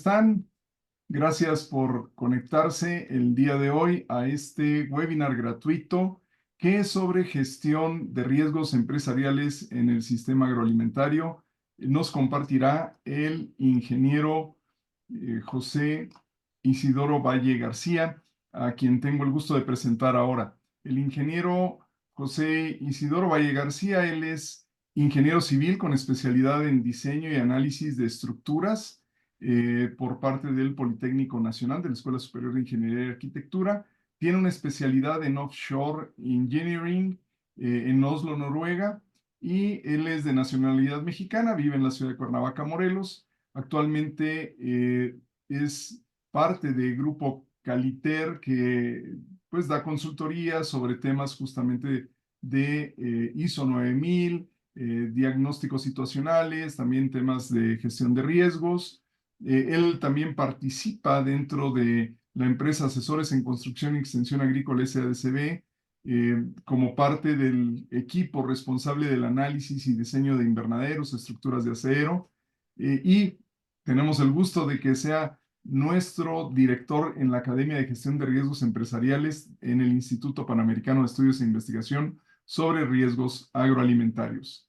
están? Gracias por conectarse el día de hoy a este webinar gratuito que es sobre gestión de riesgos empresariales en el sistema agroalimentario. Nos compartirá el ingeniero José Isidoro Valle García, a quien tengo el gusto de presentar ahora. El ingeniero José Isidoro Valle García, él es ingeniero civil con especialidad en diseño y análisis de estructuras por parte del Politécnico Nacional de la Escuela Superior de Ingeniería y Arquitectura. Tiene una especialidad en Offshore Engineering en Oslo, Noruega, y él es de nacionalidad mexicana, vive en la ciudad de Cuernavaca, Morelos. Actualmente es parte del grupo Caliter, que pues da consultoría sobre temas justamente de ISO 9000, diagnósticos situacionales, también temas de gestión de riesgos. Él también participa dentro de la empresa Asesores en Construcción y Extensión Agrícola SADCB como parte del equipo responsable del análisis y diseño de invernaderos, estructuras de acero, y tenemos el gusto de que sea nuestro director en la Academia de Gestión de Riesgos Empresariales en el Instituto Panamericano de Estudios e Investigación sobre Riesgos Agroalimentarios.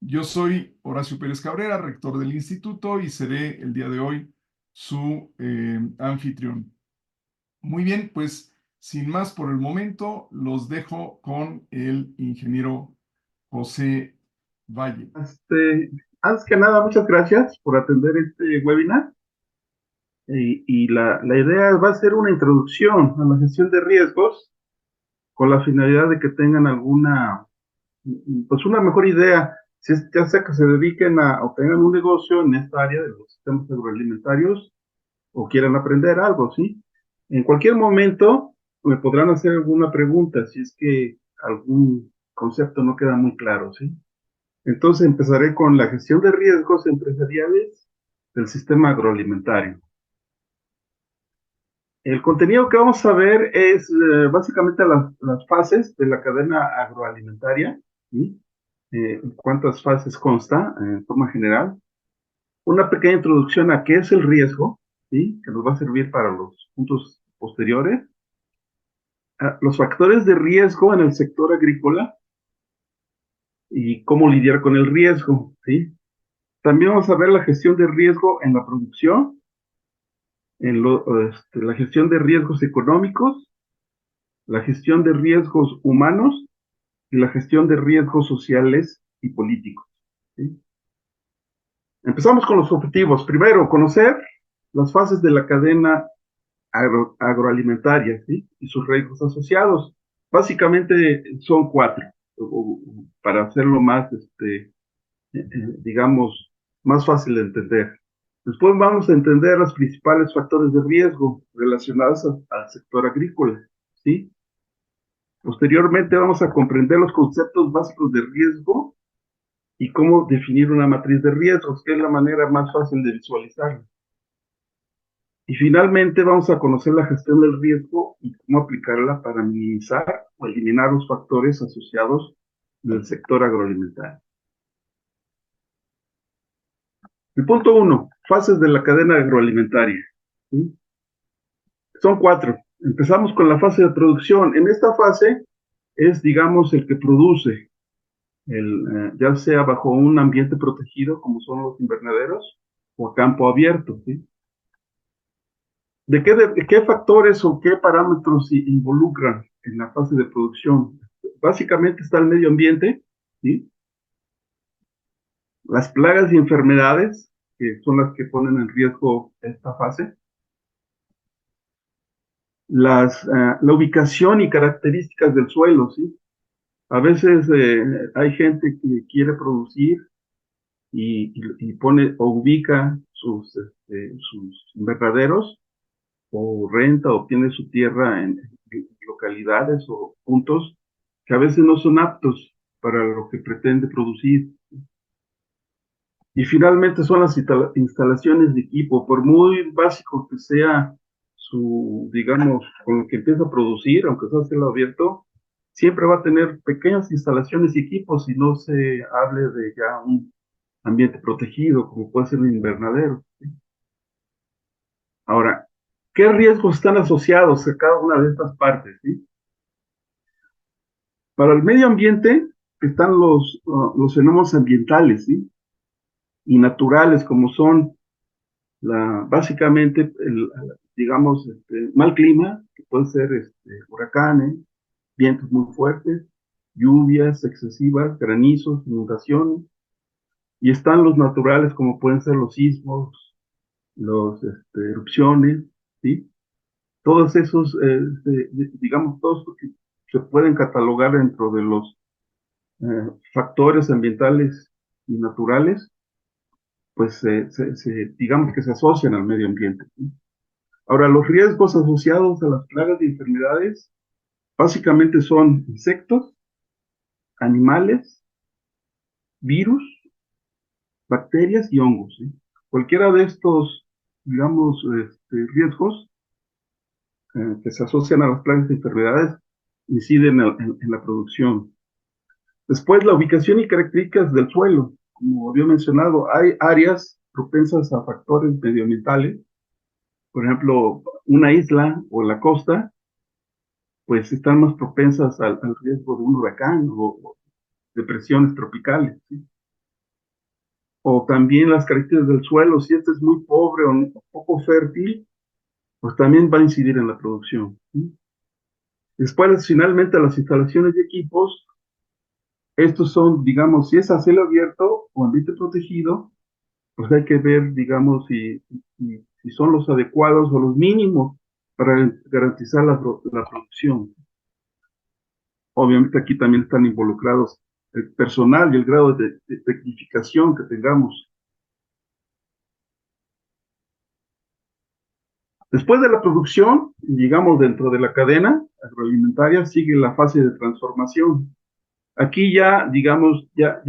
Yo soy Horacio Pérez Cabrera, rector del instituto, y seré el día de hoy su anfitrión. Muy bien, pues sin más por el momento, los dejo con el ingeniero José Valle. Antes que nada, muchas gracias por atender este webinar. La idea va a ser una introducción a la gestión de riesgos con la finalidad de que tengan pues una mejor idea, si es, ya sea que se dediquen o tengan un negocio en esta área de los sistemas agroalimentarios o quieran aprender algo, ¿sí? En cualquier momento me podrán hacer alguna pregunta si es que algún concepto no queda muy claro, ¿sí? Entonces empezaré con la gestión de riesgos empresariales del sistema agroalimentario. El contenido que vamos a ver es básicamente las fases de la cadena agroalimentaria, ¿sí? ¿Cuántas fases consta en forma general? Una pequeña introducción a qué es el riesgo, ¿sí? Que nos va a servir para los puntos posteriores. Los factores de riesgo en el sector agrícola y cómo lidiar con el riesgo, ¿sí? También vamos a ver la gestión de riesgo en la producción, la gestión de riesgos económicos, la gestión de riesgos humanos y la gestión de riesgos sociales y políticos, ¿sí? Empezamos con los objetivos. Primero, conocer las fases de la cadena agroalimentaria, ¿sí? Y sus riesgos asociados. Básicamente son 4, para hacerlo más, digamos, más fácil de entender. Después vamos a entender los principales factores de riesgo relacionados al sector agrícola, ¿sí? Posteriormente vamos a comprender los conceptos básicos de riesgo y cómo definir una matriz de riesgos, que es la manera más fácil de visualizarla. Y finalmente vamos a conocer la gestión del riesgo y cómo aplicarla para minimizar o eliminar los factores asociados del sector agroalimentario. El punto 1, fases de la cadena agroalimentaria, ¿sí? Son 4. Empezamos con la fase de producción. En esta fase es, digamos, el que produce, ya sea bajo un ambiente protegido, como son los invernaderos, o a campo abierto, ¿sí? ¿De qué factores o qué parámetros se involucran en la fase de producción? Básicamente está el medio ambiente, ¿sí? Las plagas y enfermedades, que son las que ponen en riesgo esta fase, la ubicación y características del suelo, ¿sí? A veces hay gente que quiere producir y pone o ubica sus invernaderos o renta o tiene su tierra en localidades o puntos que a veces no son aptos para lo que pretende producir. Y finalmente son las instalaciones de equipo, por muy básico que sea digamos, con lo que empieza a producir, aunque sea a cielo abierto, siempre va a tener pequeñas instalaciones y equipos si no se hable de ya un ambiente protegido, como puede ser un invernadero, ¿sí? Ahora, ¿qué riesgos están asociados a cada una de estas partes? ¿Sí? Para el medio ambiente están los fenómenos ambientales, ¿sí? Y naturales, como son básicamente, digamos, mal clima, que puede ser huracanes, vientos muy fuertes, lluvias excesivas, granizos, inundaciones, y están los naturales, como pueden ser los sismos, los erupciones, ¿sí? Todos esos, digamos, todos que se pueden catalogar dentro de los factores ambientales y naturales, pues digamos que se asocian al medio ambiente, ¿sí? Ahora, los riesgos asociados a las plagas y enfermedades básicamente son insectos, animales, virus, bacterias y hongos, ¿sí? Cualquiera de estos, digamos, riesgos que se asocian a las plagas y enfermedades inciden en la producción. Después, la ubicación y características del suelo. Como había mencionado, hay áreas propensas a factores medioambientales. Por ejemplo, una isla o la costa, pues están más propensas al riesgo de un huracán o depresiones tropicales, ¿sí? O también las características del suelo, si este es muy pobre o poco fértil, pues también va a incidir en la producción, ¿sí? Después, finalmente, las instalaciones y equipos, estos son, digamos, si es a cielo abierto o ambiente protegido, pues hay que ver, digamos, si son los adecuados o los mínimos para garantizar la producción. Obviamente aquí también están involucrados el personal y el grado de tecnificación que tengamos. Después de la producción, digamos, dentro de la cadena agroalimentaria, sigue la fase de transformación. Aquí ya, digamos, ya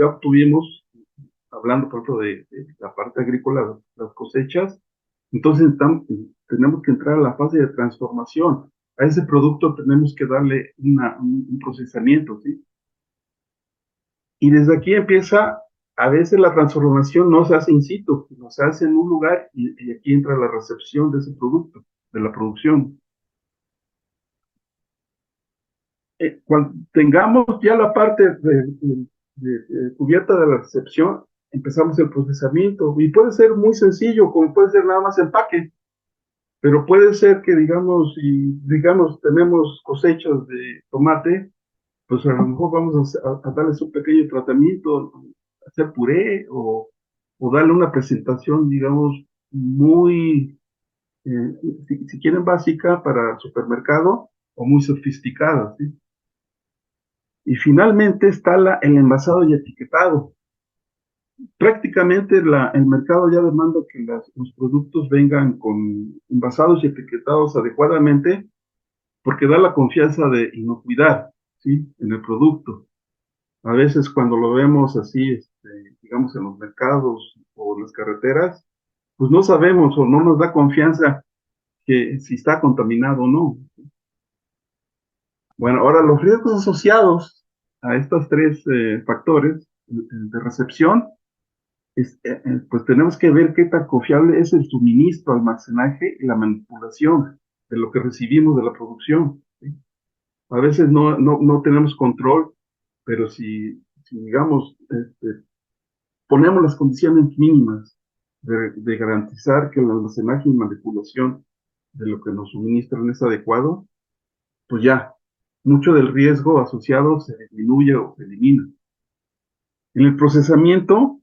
obtuvimos, hablando por ejemplo de la parte agrícola, las cosechas, entonces tenemos que entrar a la fase de transformación. A ese producto tenemos que darle un procesamiento, ¿sí? Y desde aquí empieza, a veces la transformación no se hace in situ, sino se hace en un lugar y aquí entra la recepción de ese producto, de la producción. Cuando tengamos ya la parte cubierta de la recepción, empezamos el procesamiento y puede ser muy sencillo, como puede ser nada más empaque, pero puede ser que digamos, si digamos tenemos cosechas de tomate, pues a lo mejor vamos a darles un pequeño tratamiento, hacer puré o darle una presentación, digamos, muy, si quieren, básica para el supermercado o muy sofisticada, ¿sí? Y finalmente está el envasado y etiquetado. Prácticamente el mercado ya demanda que los productos vengan con envasados y etiquetados adecuadamente porque da la confianza de inocuidad, ¿sí? En el producto. A veces cuando lo vemos así, digamos en los mercados o en las carreteras, pues no sabemos o no nos da confianza que si está contaminado o no. Bueno, ahora los riesgos asociados a estos tres factores de recepción, pues tenemos que ver qué tan confiable es el suministro, almacenaje y la manipulación de lo que recibimos de la producción, ¿sí? A veces no tenemos control, pero si digamos, ponemos las condiciones mínimas de garantizar que el almacenaje y manipulación de lo que nos suministran es adecuado, pues ya, mucho del riesgo asociado se disminuye o se elimina. En el procesamiento,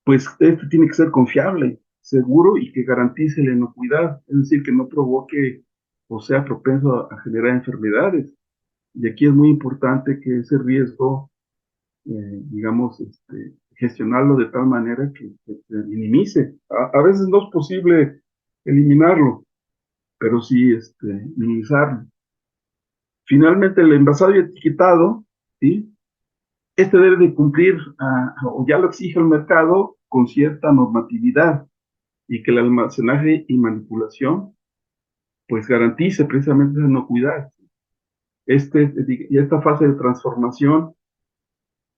pues este tiene que ser confiable, seguro y que garantice la inocuidad, es decir, que no provoque o sea propenso a generar enfermedades. Y aquí es muy importante que ese riesgo, digamos, gestionarlo de tal manera que se minimice. A veces no es posible eliminarlo, pero sí minimizarlo. Finalmente, el envasado y etiquetado, ¿sí? Este debe de cumplir, o ya lo exige el mercado, con cierta normatividad y que el almacenaje y manipulación pues garantice precisamente esa inocuidad. Y esta fase de transformación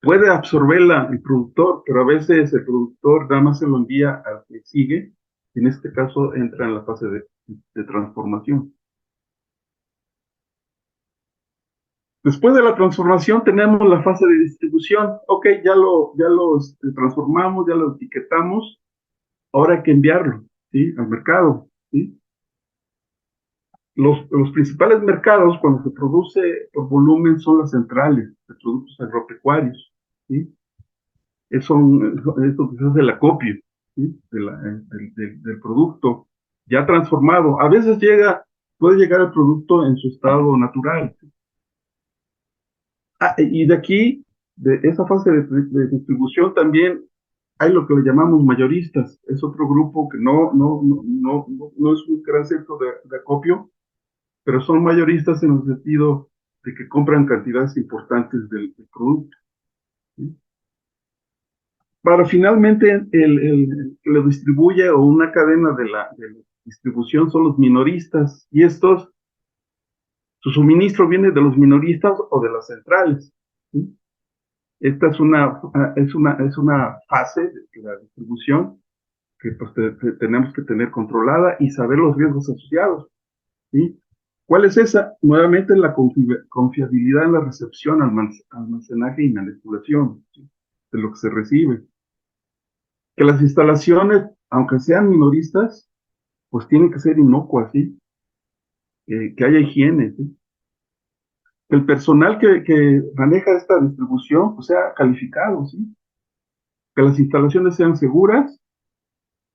puede absorberla el productor, pero a veces el productor nada más se lo envía al que sigue en este caso entra en la fase de transformación. Después de la transformación tenemos la fase de distribución. Ok, ya lo transformamos, ya lo etiquetamos, ahora hay que enviarlo, ¿sí? Al mercado, ¿sí? Los principales mercados cuando se produce por volumen son las centrales de productos agropecuarios, ¿sí? Esto que se hace el acopio, ¿sí? Del producto ya transformado. A veces puede llegar el producto en su estado natural. Y de aquí, de esa fase de distribución también hay lo que le llamamos mayoristas. Es otro grupo que no es un gran centro de acopio, pero son mayoristas en el sentido de que compran cantidades importantes del producto, ¿sí? Para finalmente que lo distribuye o una cadena de la distribución son los minoristas, y su suministro viene de los minoristas o de las centrales, ¿sí? Esta es una fase de la distribución que pues, tenemos que tener controlada y saber los riesgos asociados, ¿sí? ¿Cuál es esa? Nuevamente la confiabilidad en la recepción, almacenaje y manipulación, ¿sí? De lo que se recibe. Que las instalaciones, aunque sean minoristas, pues tienen que ser inocuas, ¿sí? Que haya higiene, ¿sí? Que el personal que maneja esta distribución pues, sea calificado, ¿sí? Que las instalaciones sean seguras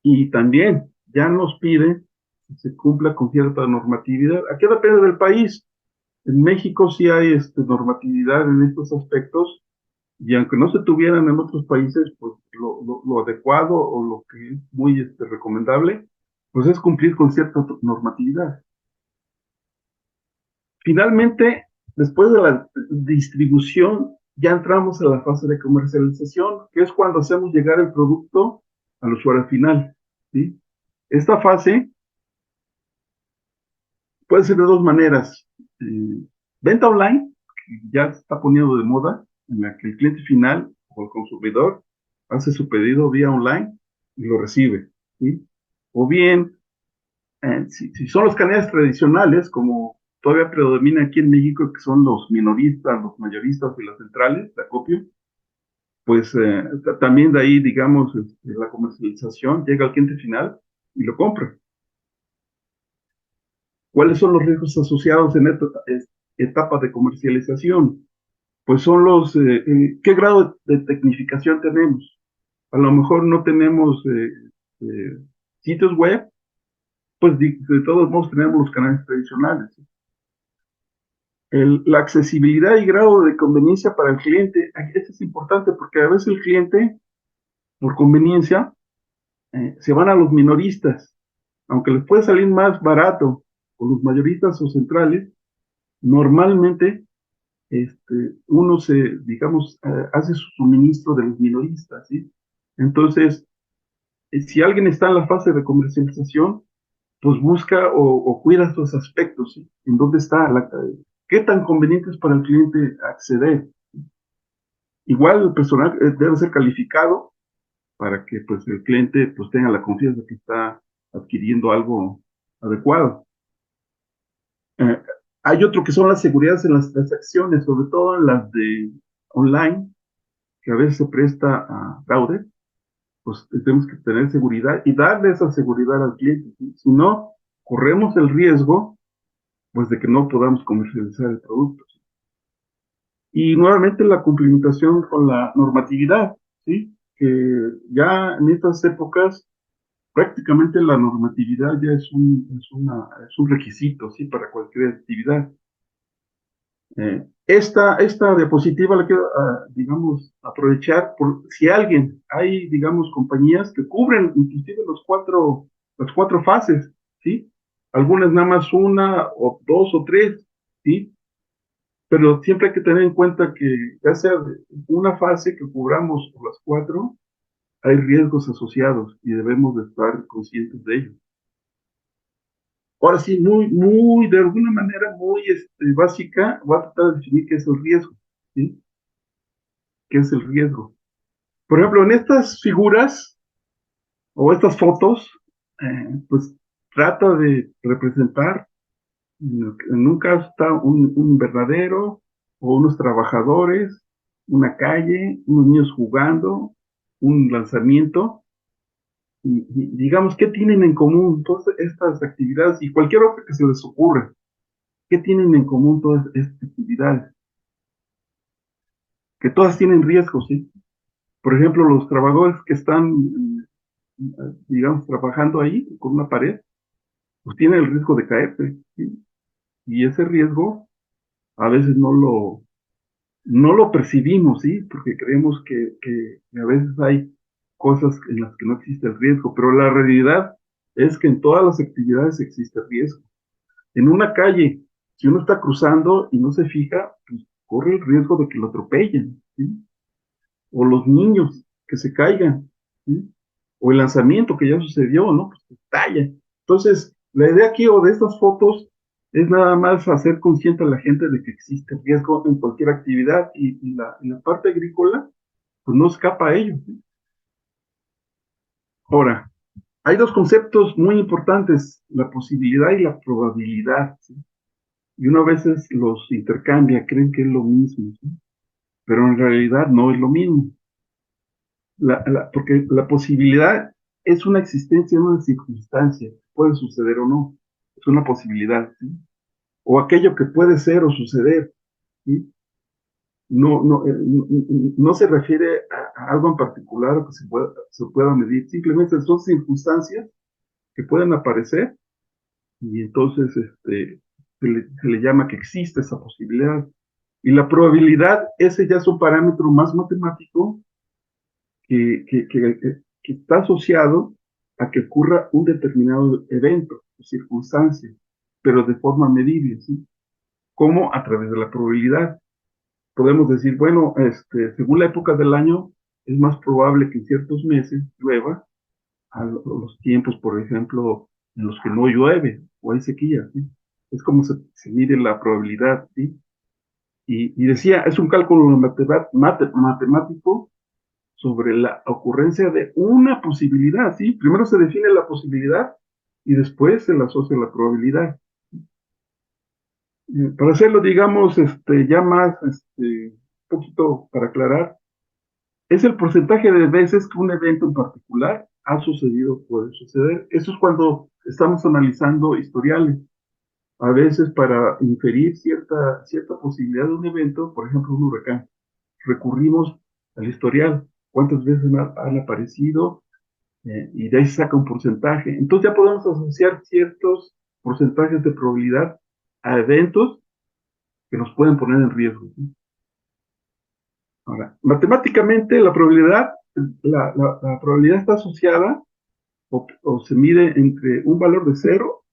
y también ya nos pide que se cumpla con cierta normatividad. Aquí depende del país. En México sí hay normatividad en estos aspectos, y aunque no se tuvieran en otros países, pues lo adecuado o lo que es muy recomendable, pues es cumplir con cierta normatividad. Finalmente, después de la distribución, ya entramos a la fase de comercialización, que es cuando hacemos llegar el producto al usuario final, ¿sí? Esta fase puede ser de dos maneras. Venta online, que ya se está poniendo de moda, en la que el cliente final o el consumidor hace su pedido vía online y lo recibe, ¿sí? O bien, si son los canales tradicionales, como todavía predomina aquí en México, que son los minoristas, los mayoristas y las centrales de acopio, pues también de ahí, digamos, la comercialización llega al cliente final y lo compra. ¿Cuáles son los riesgos asociados en esta etapa de comercialización? Pues son ¿qué grado de tecnificación tenemos? A lo mejor no tenemos sitios web, pues de todos modos tenemos los canales tradicionales. La accesibilidad y grado de conveniencia para el cliente, esto es importante porque a veces el cliente, por conveniencia, se van a los minoristas, aunque les puede salir más barato con los mayoristas o centrales. Normalmente uno digamos, hace su suministro de los minoristas, ¿sí? Entonces, si alguien está en la fase de comercialización, pues busca o cuida estos aspectos, ¿sí? ¿En dónde está? ¿Qué tan conveniente es para el cliente acceder? Igual el personal debe ser calificado para que pues, el cliente pues, tenga la confianza que está adquiriendo algo adecuado. Eh, Hay otro que son las seguridades en las transacciones, sobre todo en las de online, que a veces se presta a fraude. Pues tenemos que tener seguridad y darle esa seguridad al cliente, ¿sí? Si no, corremos el riesgo pues de que no podamos comercializar el producto, ¿sí? Y nuevamente la cumplimentación con la normatividad, ¿sí? Que ya en estas épocas prácticamente la normatividad ya es un requisito, ¿sí? Para cualquier actividad. Esta diapositiva la quiero, digamos, aprovechar por si hay, digamos, compañías que cubren inclusive las cuatro fases, ¿sí? Algunas nada más una o dos o tres, ¿sí? Pero siempre hay que tener en cuenta que ya sea una fase que cubramos o las cuatro, hay riesgos asociados y debemos de estar conscientes de ello. Ahora sí, de alguna manera muy básica, voy a tratar de definir qué es el riesgo, ¿sí? ¿Qué es el riesgo? Por ejemplo, en estas figuras o estas fotos, pues trata de representar, en un caso está un invernadero o unos trabajadores, una calle, unos niños jugando, un lanzamiento, y digamos, ¿qué tienen en común todas estas actividades y cualquier otra que se les ocurra? ¿Qué tienen en común todas estas actividades? Que todas tienen riesgos, ¿sí? Por ejemplo, los trabajadores que están, digamos, trabajando ahí con una pared, pues tienen el riesgo de caerse, ¿sí? Y ese riesgo a veces no lo percibimos, ¿sí? Porque creemos que a veces hay cosas en las que no existe el riesgo, pero la realidad es que en todas las actividades existe riesgo. En una calle, si uno está cruzando y no se fija, pues corre el riesgo de que lo atropellen, ¿sí? O los niños que se caigan, ¿sí? O el lanzamiento que ya sucedió, ¿no? Pues se talla. Entonces, la idea aquí o de estas fotos es nada más hacer consciente a la gente de que existe riesgo en cualquier actividad y la parte agrícola, pues no escapa a ello, ¿sí? Ahora, hay dos conceptos muy importantes, la posibilidad y la probabilidad, ¿sí? Y uno a veces los intercambia, creen que es lo mismo, ¿sí? Pero en realidad no es lo mismo. Porque la posibilidad es una existencia, una circunstancia, puede suceder o no, es una posibilidad, ¿sí? O aquello que puede ser o suceder, ¿sí? No se refiere a algo en particular o que se pueda medir, simplemente son circunstancias que pueden aparecer y entonces se le llama que existe esa posibilidad. Y la probabilidad, ese ya es un parámetro más matemático que está asociado a que ocurra un determinado evento o circunstancia, pero de forma medible, ¿sí? Como a través de la probabilidad. Podemos decir, bueno, según la época del año, es más probable que en ciertos meses llueva a los tiempos, por ejemplo, en los que no llueve o hay sequía, ¿sí? Es como se mide la probabilidad, ¿sí? Y decía, es un cálculo matemático sobre la ocurrencia de una posibilidad, ¿sí? Primero se define la posibilidad y después se la asocia a la probabilidad. Para hacerlo, digamos, ya más, un poquito para aclarar, es el porcentaje de veces que un evento en particular ha sucedido o puede suceder. Eso es cuando estamos analizando historiales. A veces para inferir cierta posibilidad de un evento, por ejemplo, un huracán, recurrimos al historial. ¿Cuántas veces han aparecido? Y de ahí se saca un porcentaje. Entonces ya podemos asociar ciertos porcentajes de probabilidad a eventos que nos pueden poner en riesgo, ¿sí? Ahora, matemáticamente la probabilidad está asociada o se mide entre un valor de 0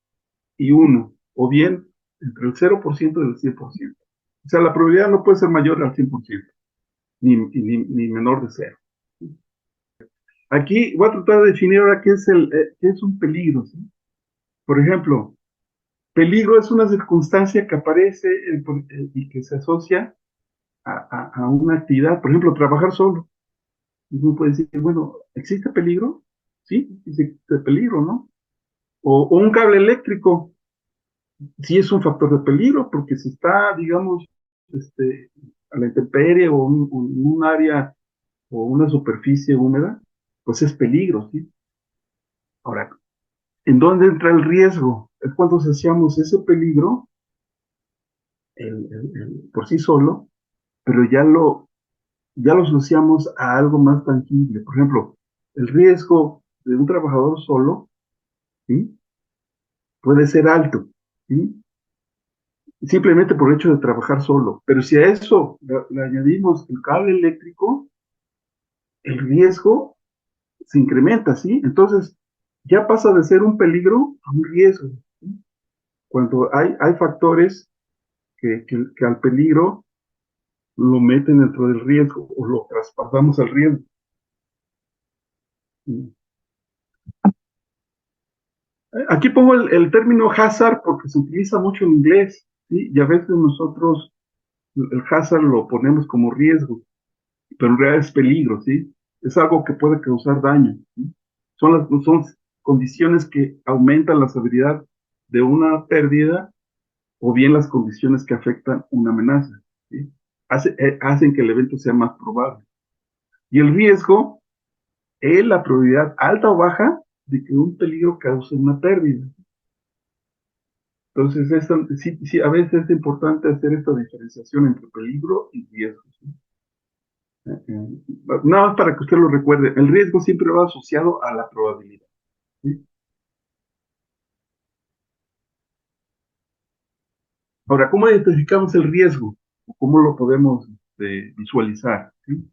y 1, o bien entre el 0% y el 100%. O sea, la probabilidad no puede ser mayor al 100%, ni menor de 0. Aquí voy a tratar de definir ahora qué es un peligro, ¿sí? Por ejemplo, peligro es una circunstancia que aparece y que se asocia a una actividad, por ejemplo, trabajar solo. Y uno puede decir, bueno, ¿existe peligro? Sí, existe peligro, ¿no? O un cable eléctrico, sí es un factor de peligro, porque si está, digamos, a la intemperie o un área o una superficie húmeda, pues es peligro, ¿sí? Ahora, ¿en dónde entra el riesgo? Es cuando asociamos ese peligro por sí solo, pero ya lo asociamos a algo más tangible. Por ejemplo, el riesgo de un trabajador solo, ¿sí? Puede ser alto, ¿sí? Simplemente por el hecho de trabajar solo. Pero si a eso le añadimos el cable eléctrico, el riesgo se incrementa, ¿sí? Entonces, ya pasa de ser un peligro a un riesgo, ¿sí? Cuando hay factores que al peligro lo meten dentro del riesgo o lo traspasamos al riesgo. ¿Sí? Aquí pongo el término hazard porque se utiliza mucho en inglés, ¿sí? Y a veces nosotros el hazard lo ponemos como riesgo, pero en realidad es peligro, ¿sí? Es algo que puede causar daño, ¿sí? Son condiciones que aumentan la severidad de una pérdida o bien las condiciones que afectan una amenaza, ¿sí? Hacen que el evento sea más probable. Y el riesgo es la probabilidad alta o baja de que un peligro cause una pérdida. Entonces, sí, sí, a veces es importante hacer esta diferenciación entre peligro y riesgo, ¿sí? Nada más para que usted lo recuerde, el riesgo siempre va asociado a la probabilidad, ¿sí? Ahora, ¿cómo identificamos el riesgo? ¿Cómo lo podemos visualizar? ¿Sí?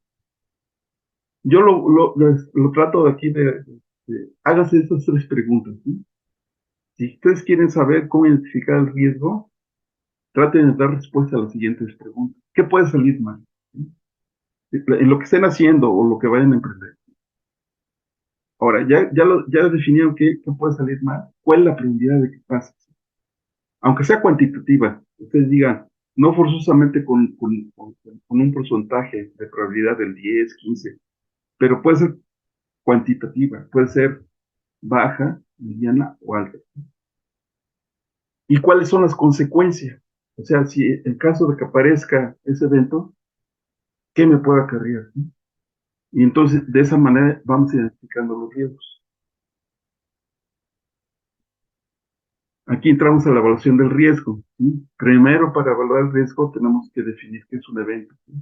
Yo lo trato de aquí hágase estas tres preguntas, ¿sí? Si ustedes quieren saber cómo identificar el riesgo, traten de dar respuesta a las siguientes preguntas. ¿Qué puede salir mal? ¿Sí? En lo que estén haciendo o lo que vayan a emprender. Ahora, ya definieron qué puede salir mal. ¿Cuál es la probabilidad de que pase? Aunque sea cuantitativa, ustedes digan, no forzosamente con un porcentaje de probabilidad del 10, 15, pero puede ser cuantitativa, puede ser baja, mediana o alta. ¿Y cuáles son las consecuencias? O sea, si en caso de que aparezca ese evento, ¿qué me puede acarrear? ¿Sí? Y entonces, de esa manera, vamos identificando los riesgos. Aquí entramos a la evaluación del riesgo, ¿sí? Primero, para evaluar el riesgo, tenemos que definir qué es un evento, ¿sí?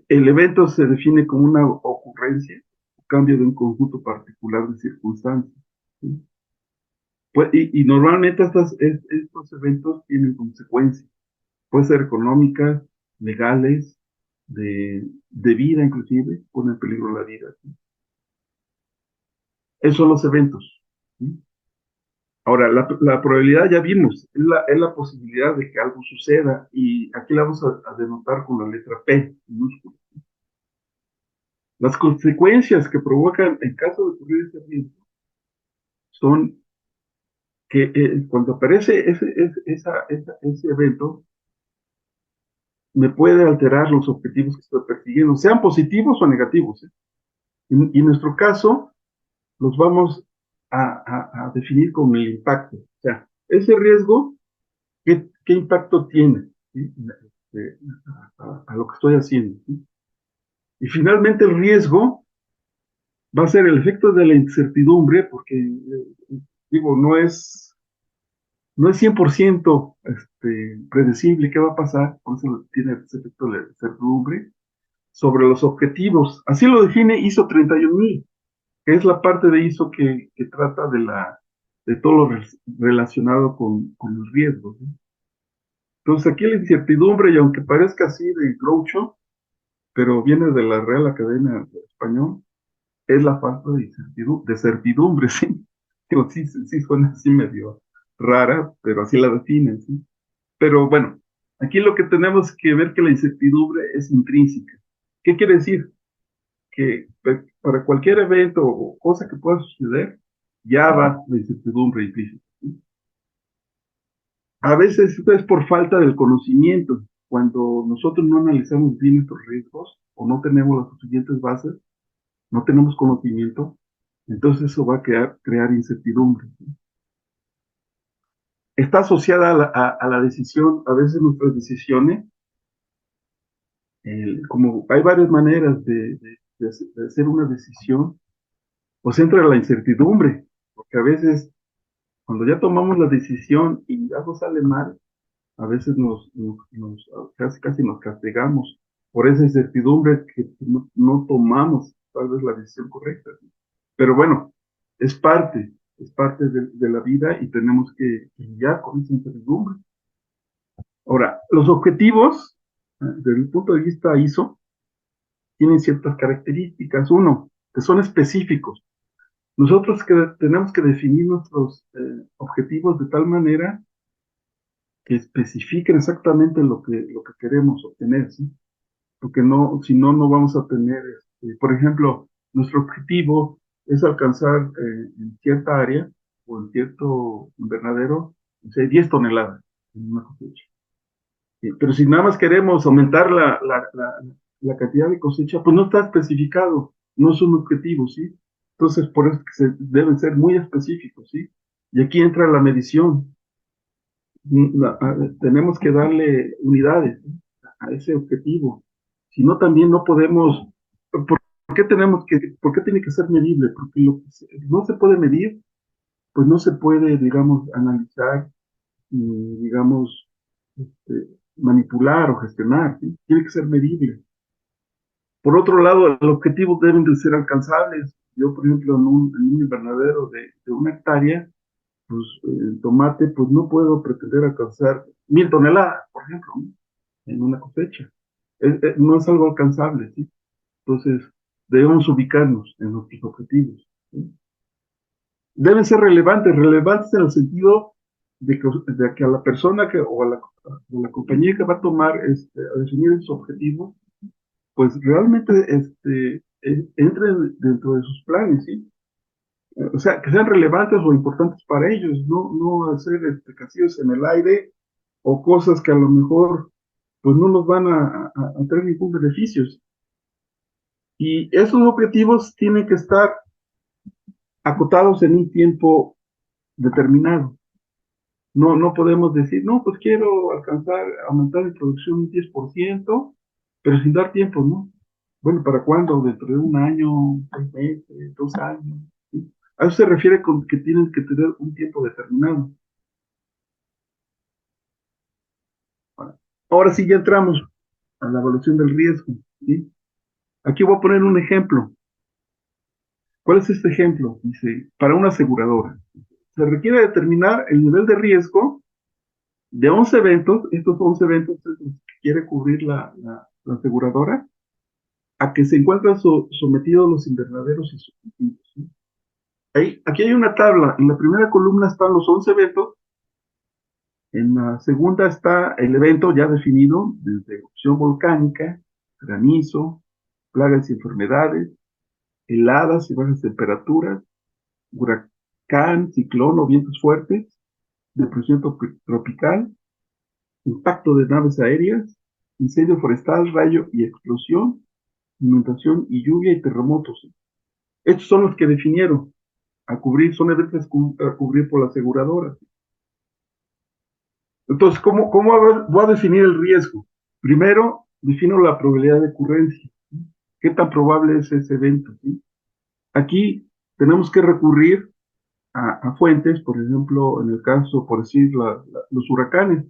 El evento se define como una ocurrencia o cambio de un conjunto particular de circunstancias, ¿sí? Pues, y normalmente estos eventos tienen consecuencias. Puede ser económicas, legales, de vida inclusive, pone en peligro la vida, ¿sí? Esos son los eventos, ¿sí? Ahora, la probabilidad ya vimos, es la posibilidad de que algo suceda, y aquí la vamos a denotar con la letra P minúscula. Las consecuencias que provocan en caso de ocurrir este riesgo son que cuando aparece ese evento, me puede alterar los objetivos que estoy persiguiendo, sean positivos o negativos, ¿eh? Y en nuestro caso, los vamos a definir con el impacto. O sea, ese riesgo, ¿qué impacto tiene? ¿Sí? A lo que estoy haciendo, ¿sí? Y finalmente el riesgo va a ser el efecto de la incertidumbre, porque, digo, no es 100% predecible qué va a pasar, por eso tiene ese efecto de la incertidumbre sobre los objetivos. Así lo define ISO 31000, que es la parte de ISO que trata de todo lo relacionado con los riesgos, ¿sí? Entonces aquí la incertidumbre, y aunque parezca así de groucho, pero viene de la Real Academia de Español, es la falta de certidumbre, ¿sí? Digo, sí suena así medio rara, pero así la definen, ¿sí? Pero bueno, aquí lo que tenemos que ver que la incertidumbre es intrínseca. ¿Qué quiere decir? Que para cualquier evento o cosa que pueda suceder, ya va la incertidumbre implícita, ¿sí? A veces esto es por falta del conocimiento. Cuando nosotros no analizamos bien estos riesgos o no tenemos las suficientes bases, no tenemos conocimiento, entonces eso va a crear incertidumbre, ¿sí? Está asociada a la decisión, a veces nuestras decisiones, como hay varias maneras de hacer una decisión, pues entra la incertidumbre, porque a veces cuando ya tomamos la decisión y algo sale mal, a veces casi nos castigamos por esa incertidumbre que no tomamos tal vez la decisión correcta, ¿sí? Pero bueno, es parte de la vida y tenemos que lidiar con esa incertidumbre. Ahora, los objetivos, desde el punto de vista ISO, tienen ciertas características. Uno, que son específicos. Nosotros tenemos que definir nuestros objetivos de tal manera que especifiquen exactamente lo que queremos obtener, ¿sí? Porque no, si no, no vamos a tener, por ejemplo, nuestro objetivo es alcanzar en cierta área o en cierto invernadero, o sea, 10 toneladas en una cosecha. Pero si nada más queremos aumentar la cantidad de cosecha, pues no está especificado, no es un objetivo, ¿sí? Entonces, por eso es que deben ser muy específicos, ¿sí? Y aquí entra la medición. Tenemos que darle unidades, ¿sí?, a ese objetivo. Si no, también no podemos. ¿Por qué tiene que ser medible? Porque lo que no se puede medir, pues no se puede, digamos, analizar y, digamos, manipular o gestionar, ¿sí? Tiene que ser medible. Por otro lado, los objetivos deben de ser alcanzables. Yo, por ejemplo, en un invernadero de 1 hectárea, pues el tomate, pues no puedo pretender alcanzar 1.000 toneladas, por ejemplo, ¿no?, en una cosecha. No es algo alcanzable, ¿sí? Entonces, debemos ubicarnos en nuestros objetivos, ¿sí? Deben ser relevantes en el sentido de que a la persona o a la compañía que va a tomar, a definir sus objetivos, pues realmente entren dentro de sus planes, ¿sí? O sea, que sean relevantes o importantes para ellos, no hacer casillos en el aire o cosas que a lo mejor pues no nos van a traer ningún beneficio. Y esos objetivos tienen que estar acotados en un tiempo determinado. No podemos decir, no, pues quiero aumentar mi producción un 10%, pero sin dar tiempo, ¿no? Bueno, ¿para cuándo? ¿Dentro de 1 año, 6 meses, 2 años? ¿Sí? A eso se refiere con que tienen que tener un tiempo determinado. Ahora sí ya entramos a la evaluación del riesgo, ¿sí? Aquí voy a poner un ejemplo. ¿Cuál es este ejemplo? Dice, para una aseguradora. Se requiere determinar el nivel de riesgo de 11 eventos. Estos 11 eventos es los que quiere cubrir la aseguradora, a que se encuentran sometidos los invernaderos y sus cultivos, ¿sí? Aquí hay una tabla. En la primera columna están los 11 eventos. En la segunda está el evento ya definido, desde erupción volcánica, granizo, plagas y enfermedades, heladas y bajas temperaturas, huracán, ciclón o vientos fuertes, depresión tropical, impacto de naves aéreas, incendio forestal, rayo y explosión, inundación y lluvia y terremotos. Estos son los que definieron a cubrir, son eventos a cubrir por la aseguradora. Entonces, ¿cómo voy a definir el riesgo? Primero, defino la probabilidad de ocurrencia, ¿sí? ¿Qué tan probable es ese evento? ¿Sí? Aquí tenemos que recurrir a fuentes, por ejemplo, en el caso, por decir, los huracanes,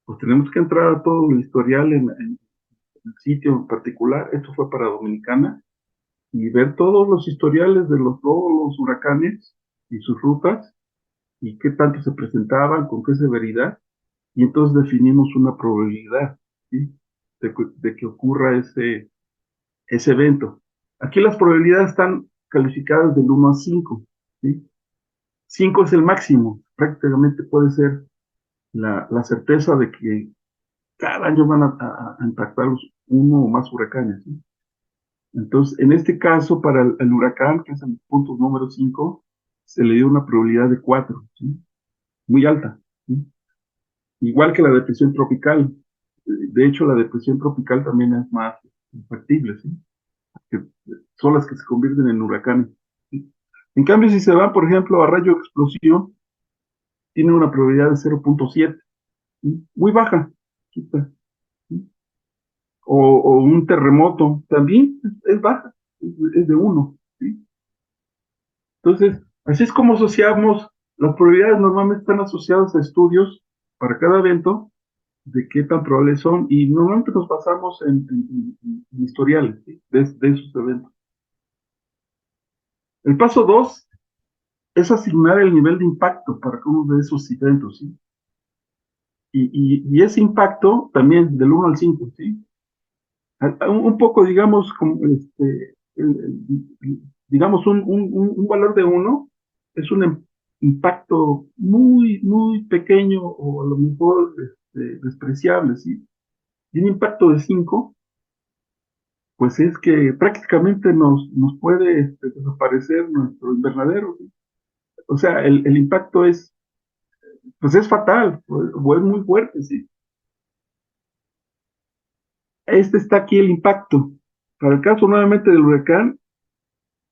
pues tenemos que entrar a todo el historial en el sitio en particular. Esto fue para Dominicana, y ver todos los historiales de todos los huracanes y sus rutas y qué tanto se presentaban, con qué severidad, y entonces definimos una probabilidad, ¿sí?, de que ocurra ese evento. Aquí las probabilidades están calificadas del 1 a 5, ¿sí? 5 es el máximo, prácticamente puede ser la certeza de que cada año van a impactar uno o más huracanes, ¿sí? Entonces, en este caso, para el huracán, que es el punto número 5, se le dio una probabilidad de 4, ¿sí? Muy alta, ¿sí? Igual que la depresión tropical. De hecho, la depresión tropical también es más factible, ¿sí? Que son las que se convierten en huracanes, ¿sí? En cambio, si se va, por ejemplo, a rayo explosión, tiene una probabilidad de 0.7, ¿sí? Muy baja, ¿sí? O un terremoto también es baja, es de 1, ¿sí? Entonces, así es como asociamos. Las probabilidades normalmente están asociadas a estudios para cada evento, de qué tan probables son, y normalmente nos basamos en historiales, ¿sí?, de esos eventos. El paso 2 es asignar el nivel de impacto para cada uno de esos eventos, ¿sí? Y ese impacto también del 1 al 5, ¿sí? Un poco, digamos, como digamos, un valor de 1 es un impacto muy, muy pequeño, o a lo mejor despreciable, ¿sí? Y un impacto de 5, pues es que prácticamente nos puede desaparecer nuestro invernadero, ¿sí? O sea, el impacto pues es fatal, o es muy fuerte, ¿sí? Está aquí el impacto. Para el caso nuevamente del huracán,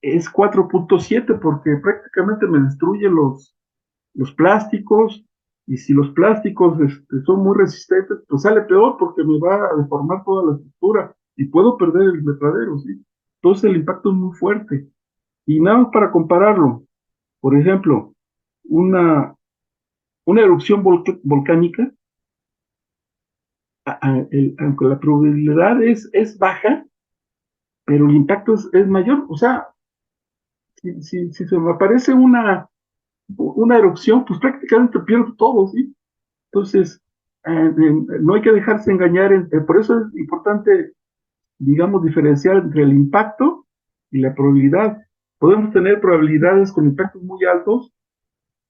es 4.7 porque prácticamente me destruye los plásticos, y si los plásticos son muy resistentes, pues sale peor porque me va a deformar toda la estructura y puedo perder el invernadero, ¿sí? Entonces el impacto es muy fuerte. Y nada más para compararlo, por ejemplo, una, una erupción volcánica, aunque la probabilidad es baja, pero el impacto es mayor. O sea, si se me aparece una erupción, pues prácticamente pierdo todo, ¿sí? Entonces, no hay que dejarse engañar, por eso es importante, digamos, diferenciar entre el impacto y la probabilidad. Podemos tener probabilidades con impactos muy altos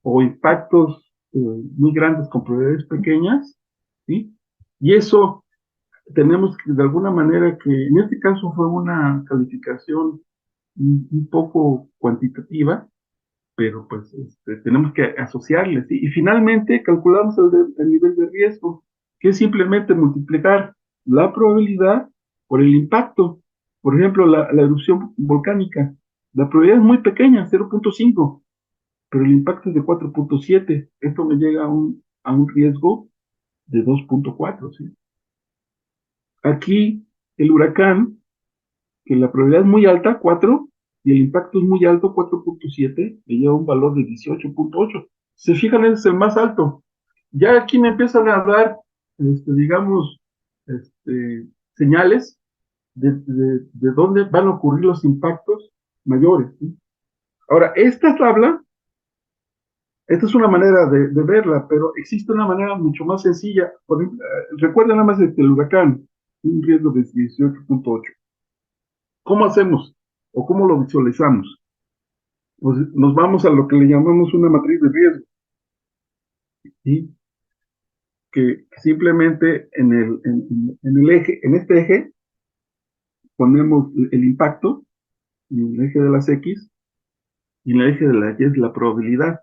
o impactos muy grandes con probabilidades pequeñas, ¿sí? Y eso tenemos que, de alguna manera, que en este caso fue una calificación un poco cuantitativa, pero pues tenemos que asociarles, ¿sí? Y finalmente calculamos el nivel de riesgo, que es simplemente multiplicar la probabilidad por el impacto. Por ejemplo, la erupción volcánica, la probabilidad es muy pequeña, 0.5, pero el impacto es de 4.7. Esto me llega a un riesgo de 2.4, ¿sí? Aquí el huracán, que la probabilidad es muy alta, 4, y el impacto es muy alto, 4.7, me lleva un valor de 18.8. Se fijan, ese es el más alto. Ya aquí me empiezan a dar, digamos, señales de dónde van a ocurrir los impactos mayores, ¿sí? Ahora, esta tabla, esta es una manera de verla, pero existe una manera mucho más sencilla. Por ejemplo, recuerden nada más el huracán, un riesgo de 18.8. ¿Cómo hacemos o cómo lo visualizamos? Pues nos vamos a lo que le llamamos una matriz de riesgo, ¿sí? Que simplemente en el eje, en este eje, ponemos el impacto, en el eje de las X, y en el eje de la Y es la probabilidad.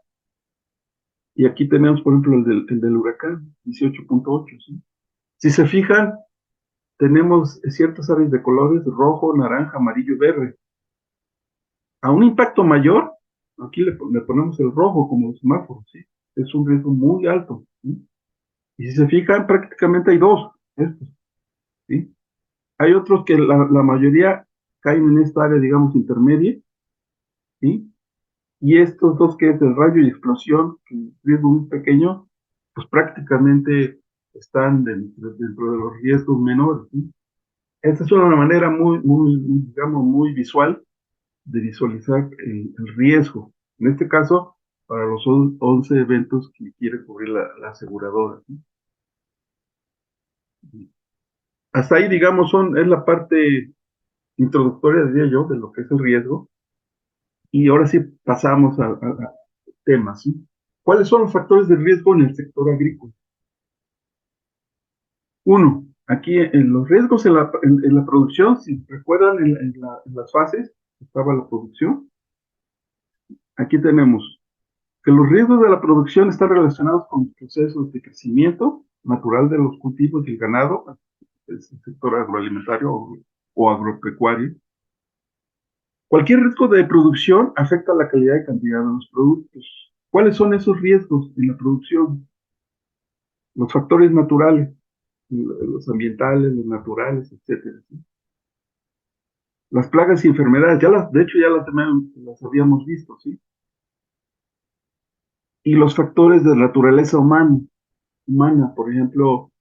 Y aquí tenemos, por ejemplo, el del huracán, 18.8, ¿sí? Si se fijan, tenemos ciertas áreas de colores rojo, naranja, amarillo y verde. A un impacto mayor, aquí le ponemos el rojo como semáforo, ¿sí? Es un riesgo muy alto, ¿sí? Y si se fijan, prácticamente hay dos, estos, ¿sí? Hay otros que la mayoría caen en esta área, digamos, intermedia, ¿sí? Y estos dos que es el rayo y explosión, que es riesgo muy pequeño, pues prácticamente están dentro de los riesgos menores, ¿sí? Esta es una manera digamos, muy visual de visualizar el riesgo. En este caso, para los 11 eventos que quiere cubrir la aseguradora, ¿sí? Hasta ahí, digamos, es la parte introductoria, diría yo, de lo que es el riesgo. Y ahora sí pasamos a temas, ¿sí? ¿Cuáles son los factores de riesgo en el sector agrícola? Uno, aquí en los riesgos en la producción, si recuerdan en las fases, estaba la producción. Aquí tenemos que los riesgos de la producción están relacionados con procesos de crecimiento natural de los cultivos y el ganado, es el sector agroalimentario o agropecuario. Cualquier riesgo de producción afecta la calidad y cantidad de los productos. ¿Cuáles son esos riesgos en la producción? Los factores naturales, los ambientales, los naturales, etcétera, ¿sí? Las plagas y enfermedades, de hecho ya las habíamos visto, ¿sí? Y los factores de naturaleza humana, por ejemplo,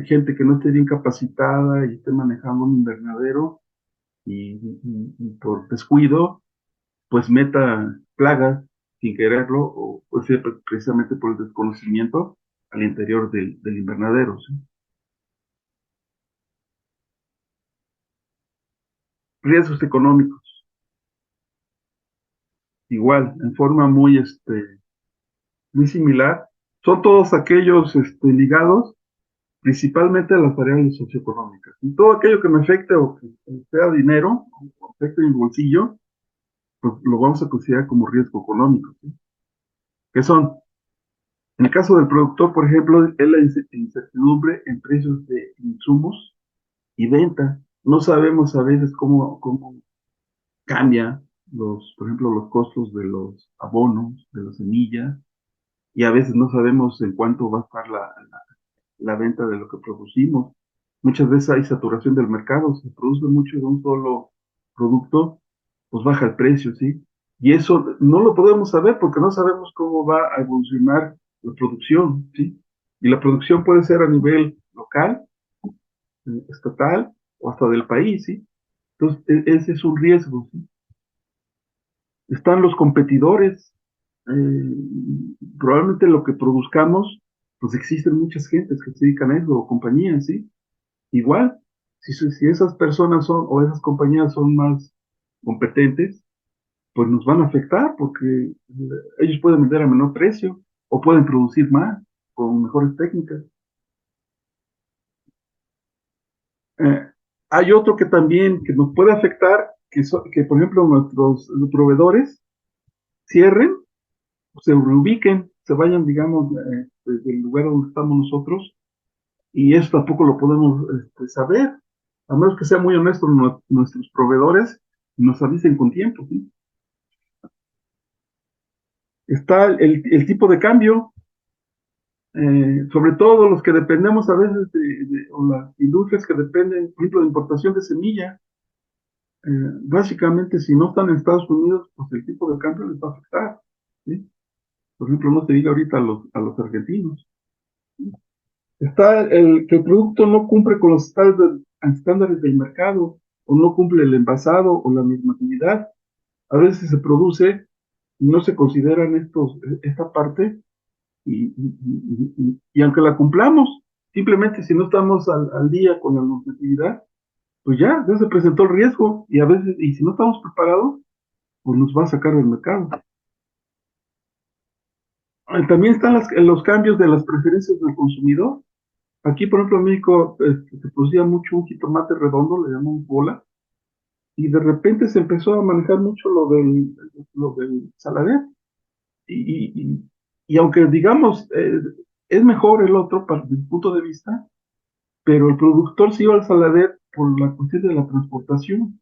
gente que no esté bien capacitada y esté manejando un invernadero y por descuido, pues meta plagas sin quererlo, o puede ser precisamente por el desconocimiento al interior del invernadero, ¿sí? Riesgos económicos, igual, en forma muy similar, son todos aquellos ligados principalmente a las variables socioeconómicas. Y todo aquello que me afecte o que sea dinero, o afecte mi bolsillo, pues lo vamos a considerar como riesgo económico, ¿sí? Que son, en el caso del productor, por ejemplo, es la incertidumbre en precios de insumos y venta. No sabemos a veces cómo cambia. por ejemplo, los costos de los abonos, de las semillas, y a veces no sabemos en cuánto va a estar la venta de lo que producimos. Muchas veces hay saturación del mercado, se produce mucho de un solo producto, pues baja el precio, ¿sí? Y eso no lo podemos saber porque no sabemos cómo va a evolucionar la producción, ¿sí? Y la producción puede ser a nivel local, estatal o hasta del país, ¿sí? Entonces, ese es un riesgo, ¿sí? Están los competidores. Probablemente lo que produzcamos, pues existen muchas gentes que se dedican a eso, o compañías, ¿sí? Igual, si esas personas son, o esas compañías son más competentes, pues nos van a afectar porque ellos pueden vender a menor precio o pueden producir más con mejores técnicas. Eh, Hay otro que también que nos puede afectar, que por ejemplo nuestros proveedores cierren, se reubiquen, se vayan, digamos, del lugar donde estamos nosotros, y eso tampoco lo podemos saber, a menos que sea muy honesto nuestros proveedores y nos avisen con tiempo, ¿sí? Está el tipo de cambio, sobre todo los que dependemos a veces o las industrias que dependen, por ejemplo, de importación de semilla. Básicamente, si no están en Estados Unidos, pues el tipo de cambio les va a afectar, ¿sí? Por ejemplo, no se diga ahorita a los argentinos. Está que el producto no cumple con los estándares del mercado, o no cumple el envasado o la normatividad. A veces se produce y no se consideran esta parte, y aunque la cumplamos, simplemente si no estamos al día con la normatividad, pues ya se presentó el riesgo, y a veces, y si no estamos preparados, pues nos va a sacar del mercado. También están los cambios de las preferencias del consumidor. Aquí, por ejemplo, en México se producía mucho un jitomate redondo, le llamamos bola, y de repente se empezó a manejar mucho lo del saladet. Y, y, y aunque digamos, es mejor el otro para mi punto de vista, pero el productor se iba al saladet por la cuestión de la transportación.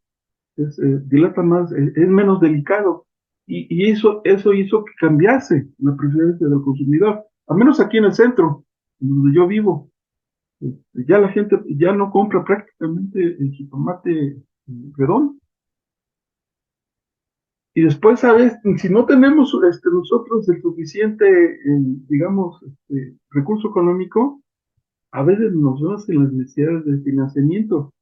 Dilata más, es menos delicado. Y eso hizo que cambiase la preferencia del consumidor, al menos aquí en el centro, donde yo vivo. Ya la gente ya no compra prácticamente el jitomate redondo. Y después, ¿sabes? Si no tenemos nosotros el suficiente, digamos, recurso económico, a veces nos vemos en las necesidades de financiamiento.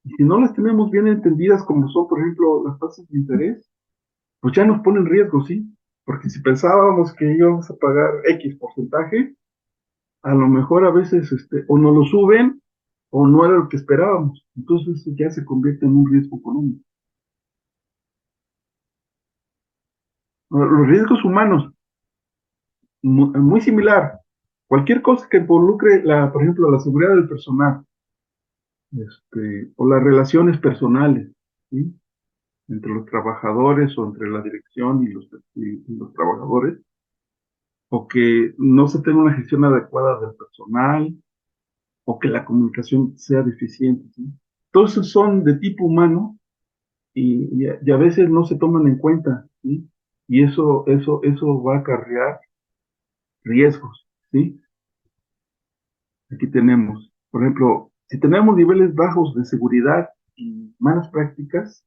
Y si no las tenemos bien entendidas, como son, por ejemplo, las tasas de interés, pues ya nos ponen riesgo, ¿sí? Porque si pensábamos que íbamos a pagar X porcentaje, a lo mejor a veces o nos lo suben o no era lo que esperábamos. Entonces eso ya se convierte en un riesgo económico. Los riesgos humanos, muy similar. Cualquier cosa que involucre, por ejemplo, la seguridad del personal, o las relaciones personales, ¿sí? Entre los trabajadores o entre la dirección y los trabajadores, o que no se tenga una gestión adecuada del personal, o que la comunicación sea deficiente, ¿sí? Todos esos son de tipo humano, y a veces no se toman en cuenta, ¿sí? Y eso va a acarrear riesgos, ¿sí? Aquí tenemos, por ejemplo, si tenemos niveles bajos de seguridad y malas prácticas,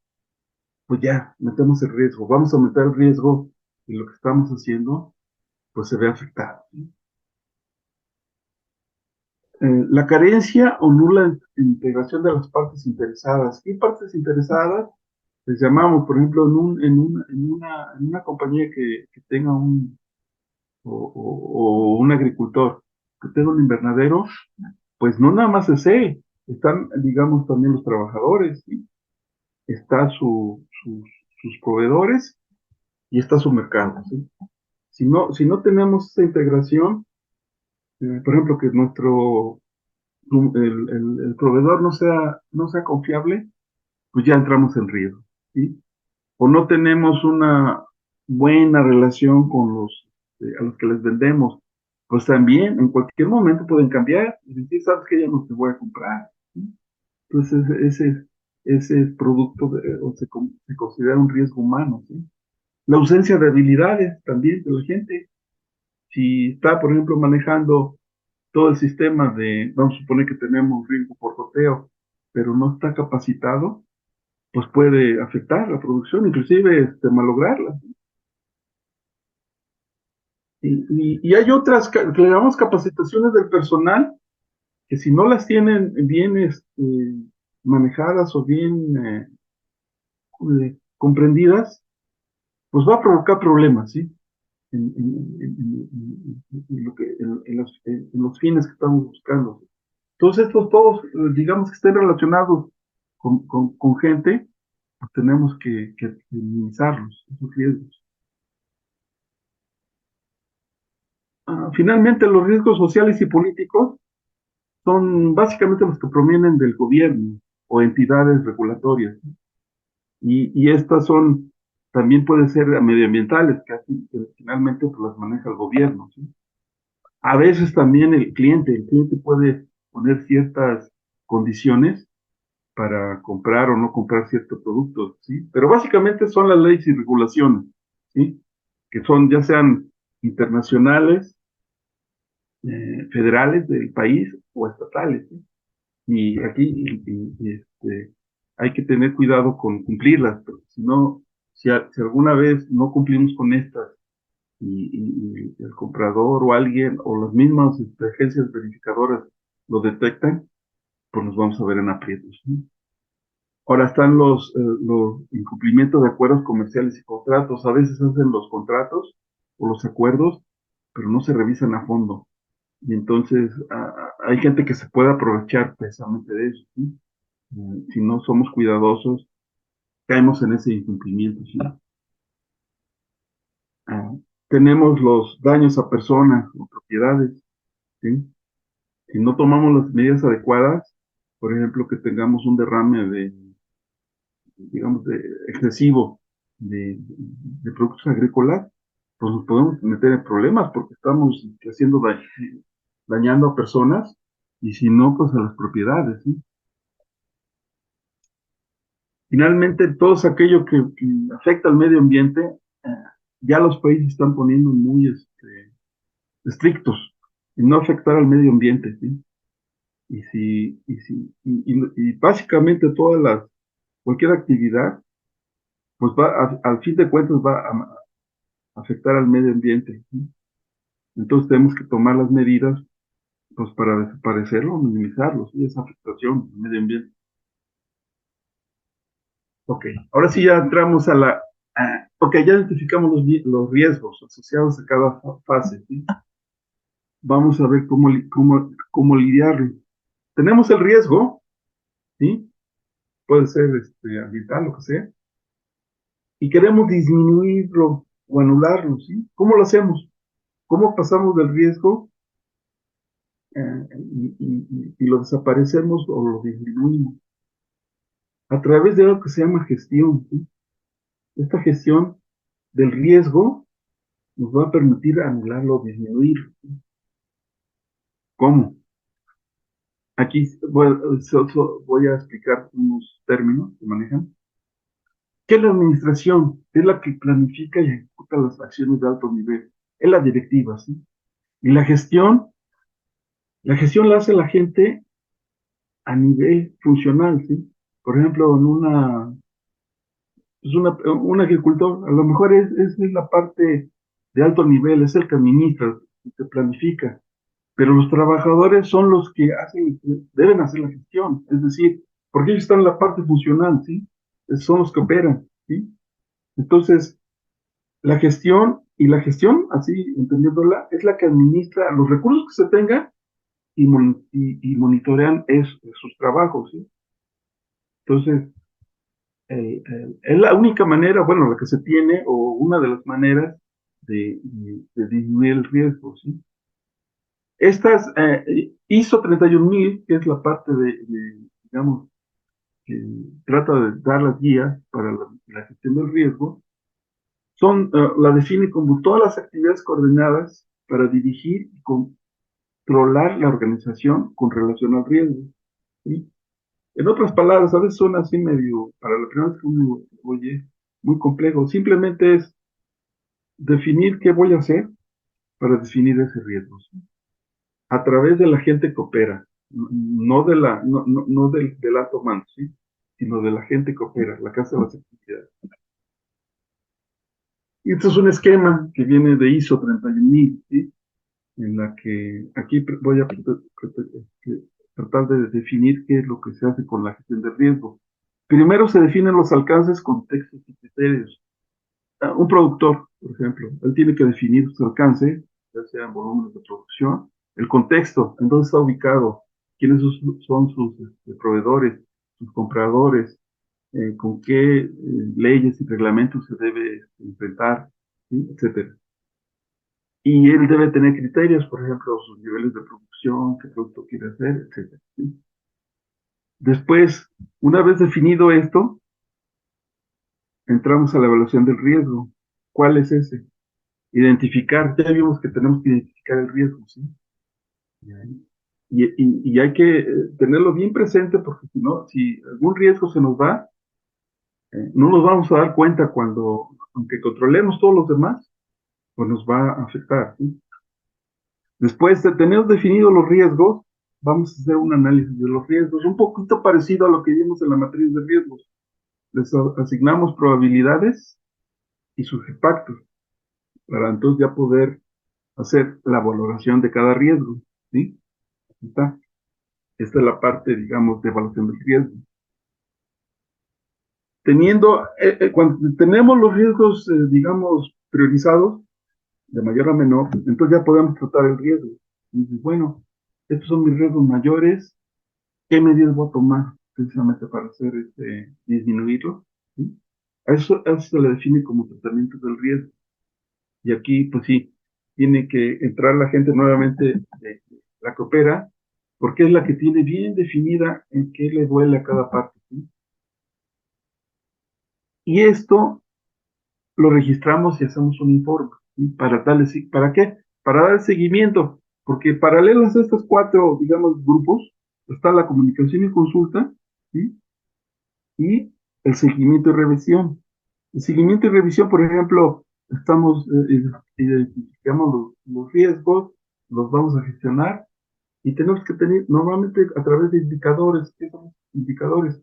pues ya metemos el riesgo, vamos a aumentar el riesgo, y lo que estamos haciendo, pues se ve afectado, ¿sí? La carencia o nula integración de las partes interesadas. ¿Qué partes interesadas? Les llamamos, por ejemplo, en una compañía que tenga o un agricultor que tenga un invernadero, pues no nada más es él, están, digamos, también los trabajadores, ¿sí? Está sus proveedores y está su mercado, ¿sí? Si no tenemos esa integración, por ejemplo, que el proveedor no sea confiable, pues ya entramos en riesgo, ¿sí? O no tenemos una buena relación con a los que les vendemos, pues también en cualquier momento pueden cambiar y decir, sabes que ya no te voy a comprar, ¿sí? Entonces, ese es producto o se considera un riesgo humano, ¿sí? La ausencia de habilidades también de la gente. Si está, por ejemplo, manejando todo el sistema vamos a suponer que tenemos riesgo por goteo, pero no está capacitado, pues puede afectar la producción, inclusive malograrla. Y hay otras que le llamamos capacitaciones del personal, que si no las tienen bien manejadas o bien comprendidas, pues va a provocar problemas, ¿sí? En los fines que estamos buscando. Entonces, estos todos, digamos que estén relacionados con gente, pues tenemos que minimizarlos, esos riesgos. Finalmente, los riesgos sociales y políticos son básicamente los que provienen del gobierno o entidades regulatorias. Y estas son, también pueden ser medioambientales, que finalmente pues, las maneja el gobierno, ¿sí? A veces también el cliente puede poner ciertas condiciones para comprar o no comprar ciertos productos, ¿sí? Pero básicamente son las leyes y regulaciones, ¿sí? Que son ya sean internacionales, federales del país o estatales, ¿sí? Y aquí hay que tener cuidado con cumplirlas, porque si no, si alguna vez no cumplimos con estas y el comprador o alguien o las mismas agencias verificadoras lo detectan, pues nos vamos a ver en aprietos, ¿no? Ahora están los incumplimientos de acuerdos comerciales y contratos. A veces hacen los contratos o los acuerdos, pero no se revisan a fondo. Y entonces hay gente que se puede aprovechar precisamente de eso, ¿sí? Si no somos cuidadosos, caemos en ese incumplimiento, ¿sí? Ah, tenemos los daños a personas o propiedades, ¿sí? Si no tomamos las medidas adecuadas, por ejemplo, que tengamos un derrame digamos, excesivo de productos agrícolas, pues nos podemos meter en problemas porque estamos haciendo dañando a personas y si no, pues a las propiedades, ¿sí? Finalmente, todo aquello que afecta al medio ambiente, eh, ya los países están poniendo muy estrictos en no afectar al medio ambiente, ¿sí? Y básicamente cualquier actividad, pues al fin de cuentas va a afectar al medio ambiente, ¿sí? Entonces tenemos que tomar las medidas, pues para desaparecerlo o minimizarlo, ¿sí? Esa afectación al medio ambiente. Ok, ahora sí ya entramos ok, ya identificamos los riesgos asociados a cada fase, ¿sí? Vamos a ver cómo lidiarlo. Tenemos el riesgo, ¿sí? Puede ser ambiental, lo que sea, y queremos disminuirlo o anularlo, ¿sí? ¿Cómo lo hacemos? ¿Cómo pasamos del riesgo y lo desaparecemos o lo disminuimos? A través de algo que se llama gestión, ¿sí? Esta gestión del riesgo nos va a permitir anularlo o disminuirlo, ¿sí? ¿Cómo? Aquí voy a explicar unos términos que manejan. ¿Qué es la administración? Es la que planifica y ejecuta las acciones de alto nivel. Es la directiva, ¿sí? Y la gestión la hace la gente a nivel funcional, ¿sí? Por ejemplo, un agricultor, a lo mejor es la parte de alto nivel, es el que administra y que planifica, pero los trabajadores son los que deben hacer la gestión, es decir, porque ellos están en la parte funcional, ¿sí? Son los que operan, ¿sí? Entonces, la gestión, así entendiéndola, es la que administra los recursos que se tengan y monitorean sus trabajos, ¿sí? Entonces, es la única manera, bueno, la que se tiene, o una de las maneras de disminuir el riesgo, ¿sí? Estas ISO 31000, que es la parte digamos, que trata de dar las guías para la gestión del riesgo, la define como todas las actividades coordinadas para dirigir y controlar la organización con relación al riesgo, ¿sí? En otras palabras, a veces suena así medio, para la primera vez que uno oye, muy complejo. Simplemente es definir qué voy a hacer para definir ese riesgo, ¿sí? A través de la gente que opera, no del alto mando, ¿sí? Sino de la gente que opera, la casa de las actividades. Y este es un esquema que viene de ISO 31000, ¿sí? En la que aquí voy a tratar de definir qué es lo que se hace con la gestión de riesgo. Primero se definen los alcances, contextos y criterios. Un productor, por ejemplo, él tiene que definir su alcance, ya sean volúmenes de producción, el contexto, en dónde está ubicado, quiénes son sus proveedores, sus compradores, con qué leyes y reglamentos se debe enfrentar, ¿sí? Etcétera. Y él debe tener criterios, por ejemplo, sus niveles de producción, qué producto quiere hacer, etcétera, ¿sí? Después, una vez definido esto, entramos a la evaluación del riesgo. ¿Cuál es ese? Identificar, ya vimos que tenemos que identificar el riesgo, ¿sí? Y hay que tenerlo bien presente porque si no, si algún riesgo se nos va, no nos vamos a dar cuenta cuando, aunque controlemos todos los demás, pues nos va a afectar, ¿sí? Después de tener definidos los riesgos, vamos a hacer un análisis de los riesgos, un poquito parecido a lo que vimos en la matriz de riesgos. Les asignamos probabilidades y sus impactos para entonces ya poder hacer la valoración de cada riesgo, ¿sí? Aquí está. Esta es la parte, digamos, de evaluación del riesgo. Cuando tenemos los riesgos, digamos, priorizados, de mayor a menor, entonces ya podemos tratar el riesgo. Y dices, bueno, estos son mis riesgos mayores, ¿qué medidas voy a tomar precisamente para hacer disminuirlo? ¿Sí? A eso se le define como tratamiento del riesgo. Y aquí, pues sí, tiene que entrar la gente nuevamente, la que opera, porque es la que tiene bien definida en qué le duele a cada parte, ¿sí? Y esto lo registramos y hacemos un informe, ¿sí? ¿Para qué? Para dar seguimiento, porque paralelos a estos cuatro, digamos, grupos, está la comunicación y consulta, ¿sí? Y el seguimiento y revisión. El seguimiento y revisión, por ejemplo, identificamos los riesgos, los vamos a gestionar y tenemos que tener, normalmente a través de indicadores, ¿qué son indicadores?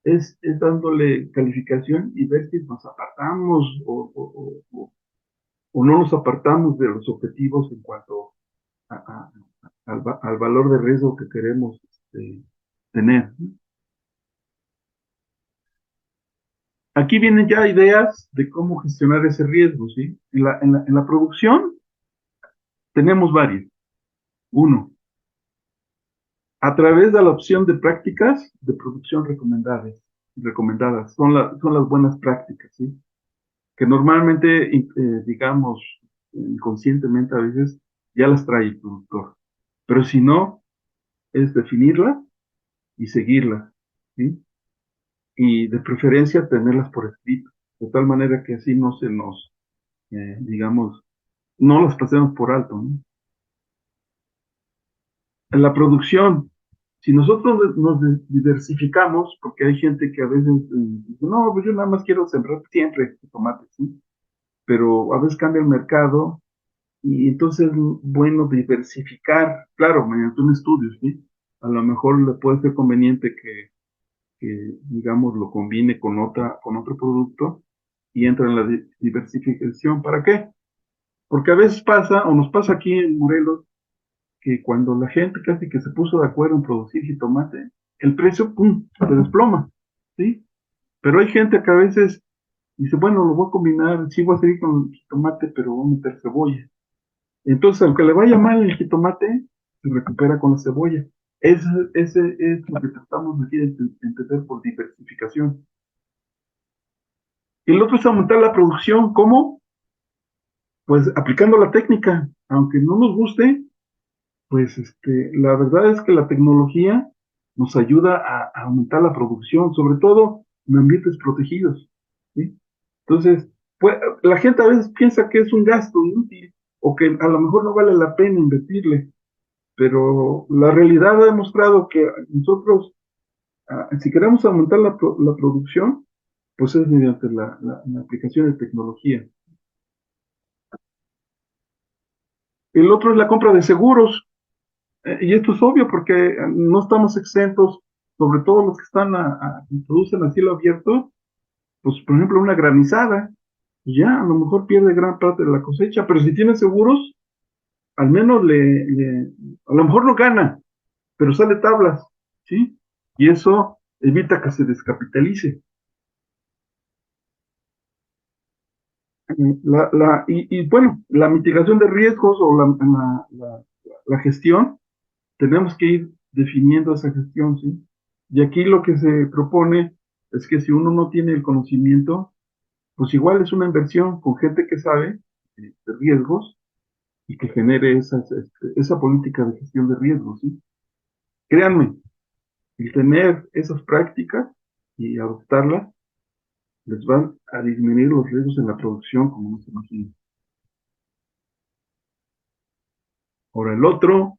Es dándole calificación y ver si nos apartamos o no nos apartamos de los objetivos en cuanto al valor de riesgo que queremos tener. Aquí vienen ya ideas de cómo gestionar ese riesgo, ¿sí? En la producción tenemos varias. Uno, a través de la opción de prácticas de producción recomendadas, son las buenas prácticas, ¿sí? Que normalmente, digamos, inconscientemente a veces ya las trae el productor. Pero si no, es definirlas y seguirlas, ¿sí? Y de preferencia tenerlas por escrito, de tal manera que así no se nos, digamos, no las pasemos por alto, ¿no? En la producción, si nosotros nos diversificamos, porque hay gente que a veces dice, no, pues yo nada más quiero sembrar siempre tomates, ¿sí? Pero a veces cambia el mercado y entonces, bueno, diversificar, claro, mediante un estudio, ¿sí? A lo mejor le puede ser conveniente digamos, lo combine con otro producto y entra en la diversificación. ¿Para qué? Porque a veces pasa, o nos pasa aquí en Morelos, que cuando la gente casi que se puso de acuerdo en producir jitomate, el precio, ¡pum!, se desploma, ¿sí? Pero hay gente que a veces dice, bueno, lo voy a combinar, sí voy a seguir con el jitomate, pero voy a meter cebolla. Entonces, aunque le vaya mal el jitomate, se recupera con la cebolla. Ese es lo que tratamos aquí de entender por diversificación. Y el otro es aumentar la producción. ¿Cómo? Pues aplicando la técnica. Aunque no nos guste, pues la verdad es que la tecnología nos ayuda a aumentar la producción, sobre todo en ambientes protegidos, ¿sí? Entonces, pues, la gente a veces piensa que es un gasto inútil o que a lo mejor no vale la pena invertirle, pero la realidad ha demostrado que nosotros Si queremos aumentar la producción, pues es mediante la aplicación de tecnología. El otro es la compra de seguros, y esto es obvio porque no estamos exentos, sobre todo los que producen a cielo abierto, pues por ejemplo una granizada, ya a lo mejor pierde gran parte de la cosecha, pero si tiene seguros, al menos a lo mejor no gana, pero sale tablas, ¿sí? Y eso evita que se descapitalice. Bueno, la mitigación de riesgos o la gestión, tenemos que ir definiendo esa gestión, ¿sí? Y aquí lo que se propone es que si uno no tiene el conocimiento, pues igual es una inversión con gente que sabe de riesgos y que genere esa política de gestión de riesgos, ¿sí? Créanme, el tener esas prácticas y adoptarlas les van a disminuir los riesgos en la producción, como no se imagina. Ahora, el otro,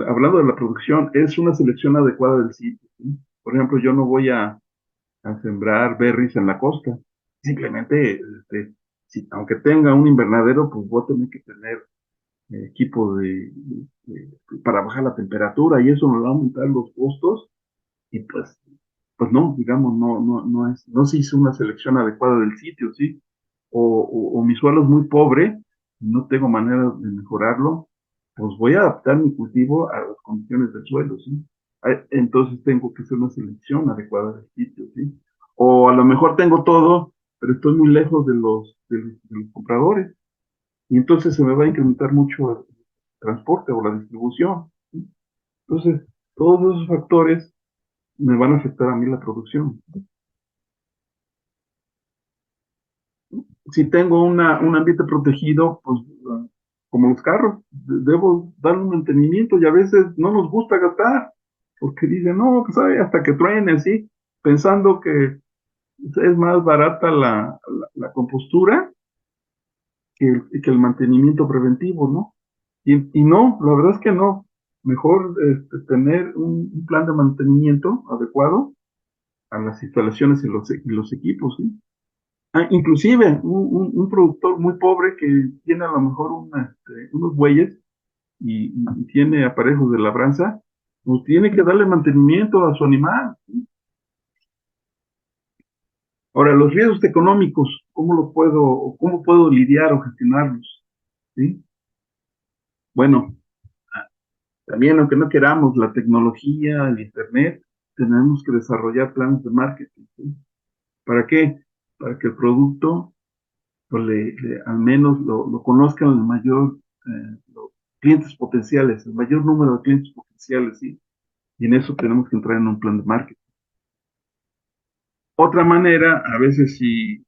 hablando de la producción, es una selección adecuada del sitio, ¿sí? Por ejemplo, yo no voy a sembrar berries en la costa. Simplemente, aunque tenga un invernadero, pues voy a tener que tener equipo para bajar la temperatura y eso me va a aumentar los costos y pues no, digamos, no se hizo una selección adecuada del sitio, ¿sí? O mi suelo es muy pobre, no tengo manera de mejorarlo, pues voy a adaptar mi cultivo a las condiciones del suelo, ¿sí? Entonces tengo que hacer una selección adecuada del sitio, ¿sí? O a lo mejor tengo todo, pero estoy muy lejos de los compradores, y entonces se me va a incrementar mucho el transporte o la distribución, ¿sí? Entonces, todos esos factores me van a afectar a mí la producción. Si tengo un ambiente protegido, pues como los carros, debo dar un mantenimiento y a veces no nos gusta gastar, porque dicen, no, pues ay, hasta que truene, así, pensando que es más barata la compostura que el mantenimiento preventivo, ¿no? Y no, la verdad es que no. Mejor tener un plan de mantenimiento adecuado a las instalaciones y los equipos, ¿sí? Inclusive un productor muy pobre que tiene a lo mejor unos bueyes y tiene aparejos de labranza, pues tiene que darle mantenimiento a su animal, ¿sí? Ahora, los riesgos económicos, ¿cómo puedo lidiar o gestionarlos? ¿Sí? Bueno, también aunque no queramos la tecnología, el internet, tenemos que desarrollar planes de marketing, ¿sí? ¿Para qué? Para que el producto pues al menos lo conozcan los clientes potenciales, el mayor número de clientes potenciales, ¿sí? Y en eso tenemos que entrar en un plan de marketing. Otra manera, a veces si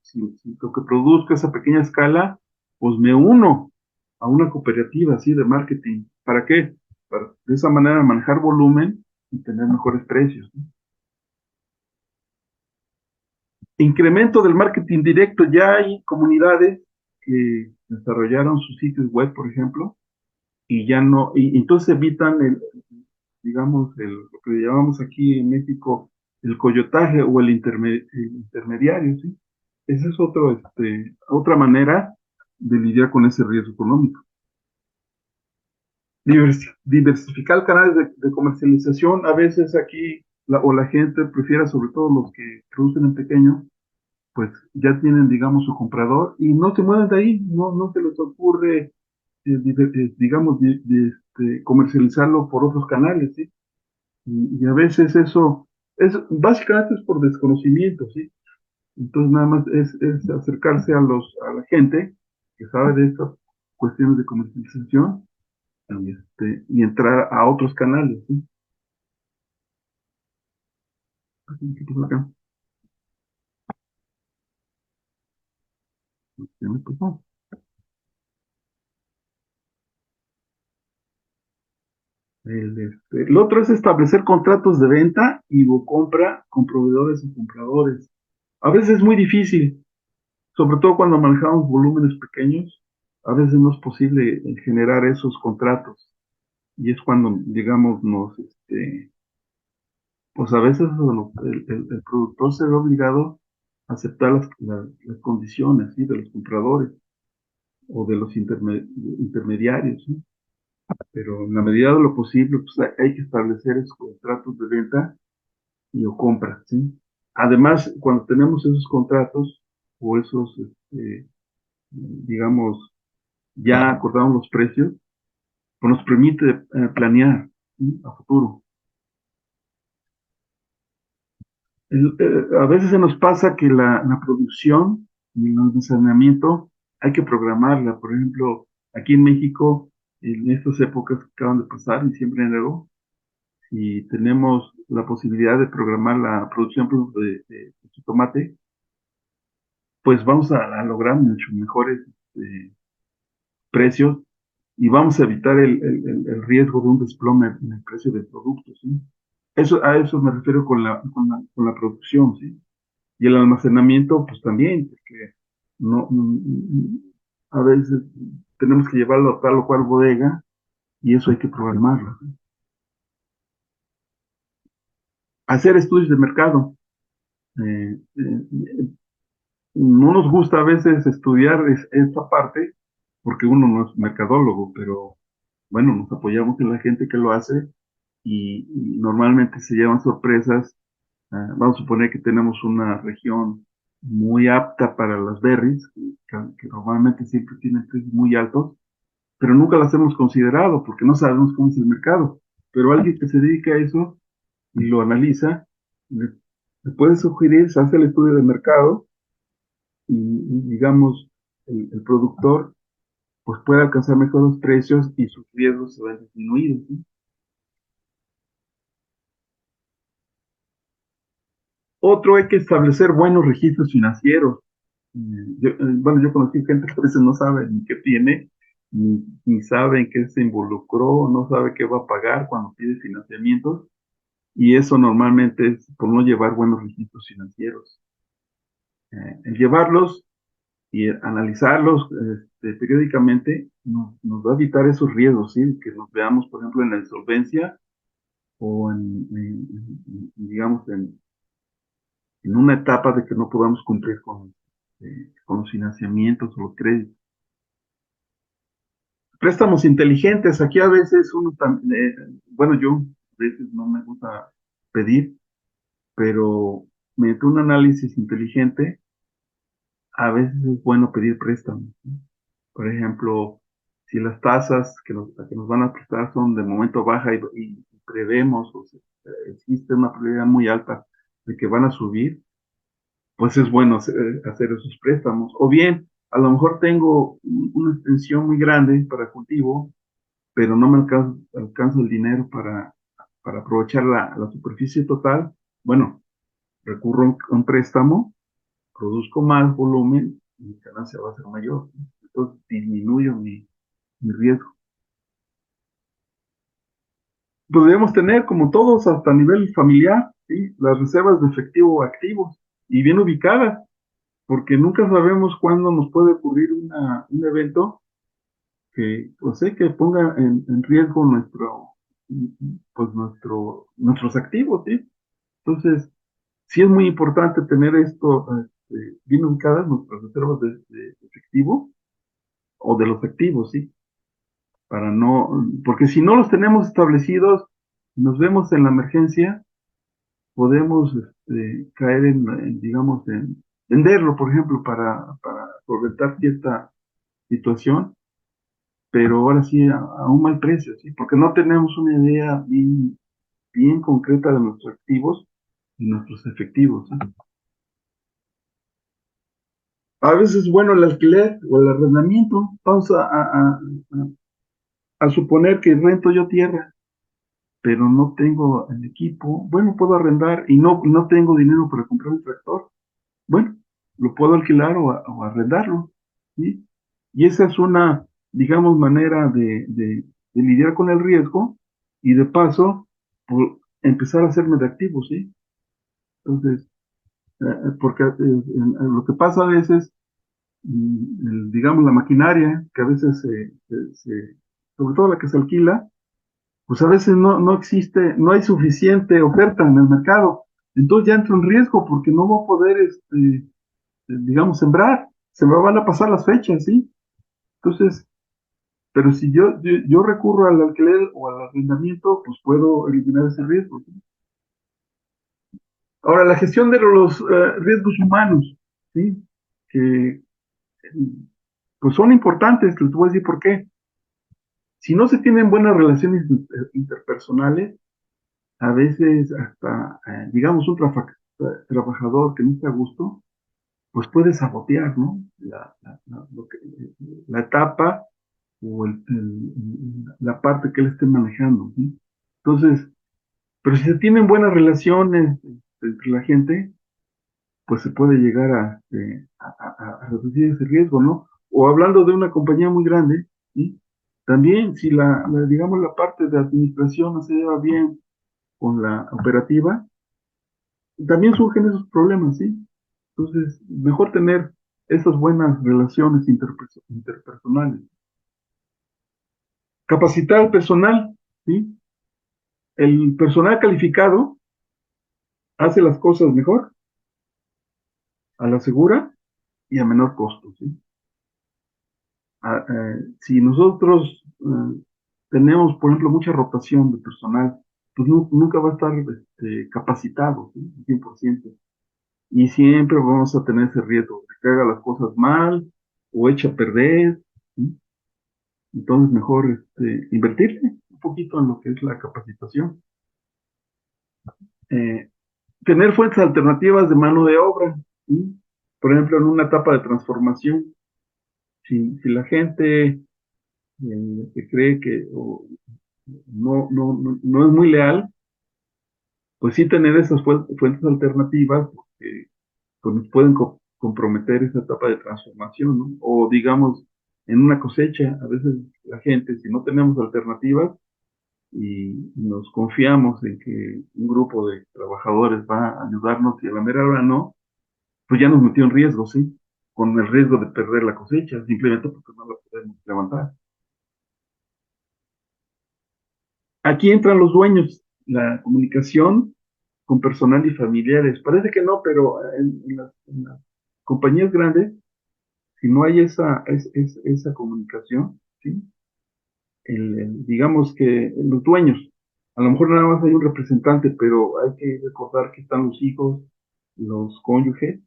lo que produzco es a pequeña escala, pues me uno a una cooperativa, ¿sí? De marketing. ¿Para qué? Para de esa manera manejar volumen y tener mejores precios, ¿no? Incremento del marketing directo. Ya hay comunidades que desarrollaron sus sitios web, por ejemplo, y ya no, y entonces evitan digamos, lo que llamamos aquí en México el coyotaje o el intermediario, ¿sí? Esa es otra manera de lidiar con ese riesgo económico. Diversificar canales de comercialización, a veces aquí la gente prefiere, sobre todo los que producen en pequeño, pues ya tienen, digamos, su comprador y no se mueven de ahí, no se les ocurre, digamos, comercializarlo por otros canales, ¿sí? Y a veces eso básicamente es por desconocimiento, ¿sí? Entonces nada más es acercarse a la gente que sabe de estas cuestiones de comercialización y entrar a otros canales, ¿sí? Así que, pues, acá, ya me pasó. El otro es establecer contratos de venta y o compra con proveedores y compradores. A veces es muy difícil, sobre todo cuando manejamos volúmenes pequeños, a veces no es posible generar esos contratos. Y es cuando, digamos, pues a veces bueno, el productor se ve obligado a aceptar las condiciones, ¿sí? De los compradores o de los intermediarios, ¿sí? Pero en la medida de lo posible, pues hay que establecer esos contratos de venta y o compra, ¿sí? Además, cuando tenemos esos contratos o esos, digamos, ya acordamos los precios, pues nos permite planear, ¿sí? A futuro. A veces se nos pasa que la producción y el almacenamiento hay que programarla. Por ejemplo, aquí en México, en estas épocas que acaban de pasar, diciembre, enero, si tenemos la posibilidad de programar la producción por ejemplo, de tomate, pues vamos a lograr mucho mejores precios y vamos a evitar el riesgo de un desplome en el precio del producto, ¿sí? A eso me refiero con la producción, ¿sí? Y el almacenamiento, pues también, porque a veces tenemos que llevarlo a tal o cual bodega y eso hay que programarlo. Hacer estudios de mercado. No nos gusta a veces estudiar esta parte porque uno no es mercadólogo, pero bueno, nos apoyamos en la gente que lo hace y normalmente se llevan sorpresas. Vamos a suponer que tenemos una región muy apta para las berries, que normalmente siempre tienen precios muy altos, pero nunca las hemos considerado porque no sabemos cómo es el mercado. Pero alguien que se dedica a eso y lo analiza, le puede sugerir, se hace el estudio de mercado y digamos, el productor pues puede alcanzar mejores precios y sus riesgos se ven disminuidos, ¿sí? Otro, hay que establecer buenos registros financieros. Bueno, yo conocí gente que a veces no sabe ni qué tiene, ni sabe en qué se involucró, no sabe qué va a pagar cuando pide financiamientos, y eso normalmente es por no llevar buenos registros financieros. El llevarlos y analizarlos periódicamente nos va a evitar esos riesgos, ¿sí? Que nos veamos, por ejemplo, en la insolvencia o digamos, en una etapa de que no podamos cumplir con los financiamientos o los créditos. Préstamos inteligentes, aquí a veces uno también, bueno, yo a veces no me gusta pedir, pero mediante un análisis inteligente, a veces es bueno pedir préstamos, ¿sí? Por ejemplo, si las tasas que nos van a prestar son de momento baja y prevemos o existe una probabilidad muy alta de que van a subir, pues es bueno hacer esos préstamos. O bien, a lo mejor tengo una extensión muy grande para cultivo, pero no me alcanza el dinero para aprovechar la superficie total. Bueno, recurro a un préstamo, produzco más volumen y mi ganancia va a ser mayor, ¿no? Entonces disminuyo mi riesgo. Podríamos tener, como todos, hasta a nivel familiar, ¿sí? Las reservas de efectivo activos y bien ubicadas, porque nunca sabemos cuándo nos puede ocurrir un evento que, pues, que ponga en riesgo nuestros activos, ¿sí? Entonces, sí es muy importante tener esto bien ubicadas, nuestras reservas de efectivo o de los activos, ¿sí? Para no, porque si no los tenemos establecidos, nos vemos en la emergencia, podemos caer digamos, en venderlo, por ejemplo, para solventar cierta situación, pero ahora sí a un mal precio, ¿sí? Porque no tenemos una idea bien concreta de nuestros activos y nuestros efectivos, ¿sí? A veces es bueno el alquiler o el arrendamiento. Vamos a suponer que rento yo tierra, pero no tengo el equipo. Bueno, puedo arrendar y no tengo dinero para comprar un tractor. Bueno, lo puedo alquilar o arrendarlo, ¿sí? Y esa es una, digamos, manera de lidiar con el riesgo y de paso, empezar a hacerme de activo, ¿sí? Entonces, porque lo que pasa a veces, digamos, la maquinaria, que a veces sobre todo la que se alquila, pues a veces no existe, no hay suficiente oferta en el mercado. Entonces ya entro en riesgo porque no voy a poder, digamos, sembrar. Se me van a pasar las fechas, ¿sí? Entonces, pero si yo recurro al alquiler o al arrendamiento, pues puedo eliminar ese riesgo, ¿sí? Ahora, la gestión de los riesgos humanos, ¿sí? Que pues son importantes, te voy a decir por qué. Si no se tienen buenas relaciones interpersonales, a veces hasta, digamos, un trabajador que no está a gusto, pues puede sabotear, ¿no? La etapa o la parte que él esté manejando, ¿sí? Entonces, pero si se tienen buenas relaciones entre la gente, pues se puede llegar a reducir ese riesgo, ¿no? O hablando de una compañía muy grande, ¿sí? También si digamos, la parte de administración no se lleva bien con la operativa, también surgen esos problemas, ¿sí? Entonces, mejor tener esas buenas relaciones interpersonales. Capacitar al personal, ¿sí? El personal calificado hace las cosas mejor, a la segura y a menor costo, ¿sí? Si nosotros tenemos, por ejemplo, mucha rotación de personal, pues nunca va a estar capacitado, ¿sí? 100%. Y siempre vamos a tener ese riesgo de que haga las cosas mal o eche a perder, ¿sí? Entonces, mejor invertirle un poquito en lo que es la capacitación. Eh, Tener fuentes alternativas de mano de obra, ¿sí? Por ejemplo, en una etapa de transformación, si la gente que cree que no es muy leal, pues sí tener esas fuentes alternativas, porque pues nos pueden comprometer esa etapa de transformación, ¿no? O digamos, en una cosecha, a veces la gente, si no tenemos alternativas y nos confiamos en que un grupo de trabajadores va a ayudarnos y a la mera hora no, pues ya nos metió en riesgo, ¿sí? Con el riesgo de perder la cosecha, simplemente porque no la podemos levantar. Aquí entran los dueños, la comunicación con personal y familiares. Parece que no, pero en las compañías grandes, si no hay esa comunicación, ¿sí? Digamos que los dueños, a lo mejor nada más hay un representante, pero hay que recordar que están los hijos, los cónyuges,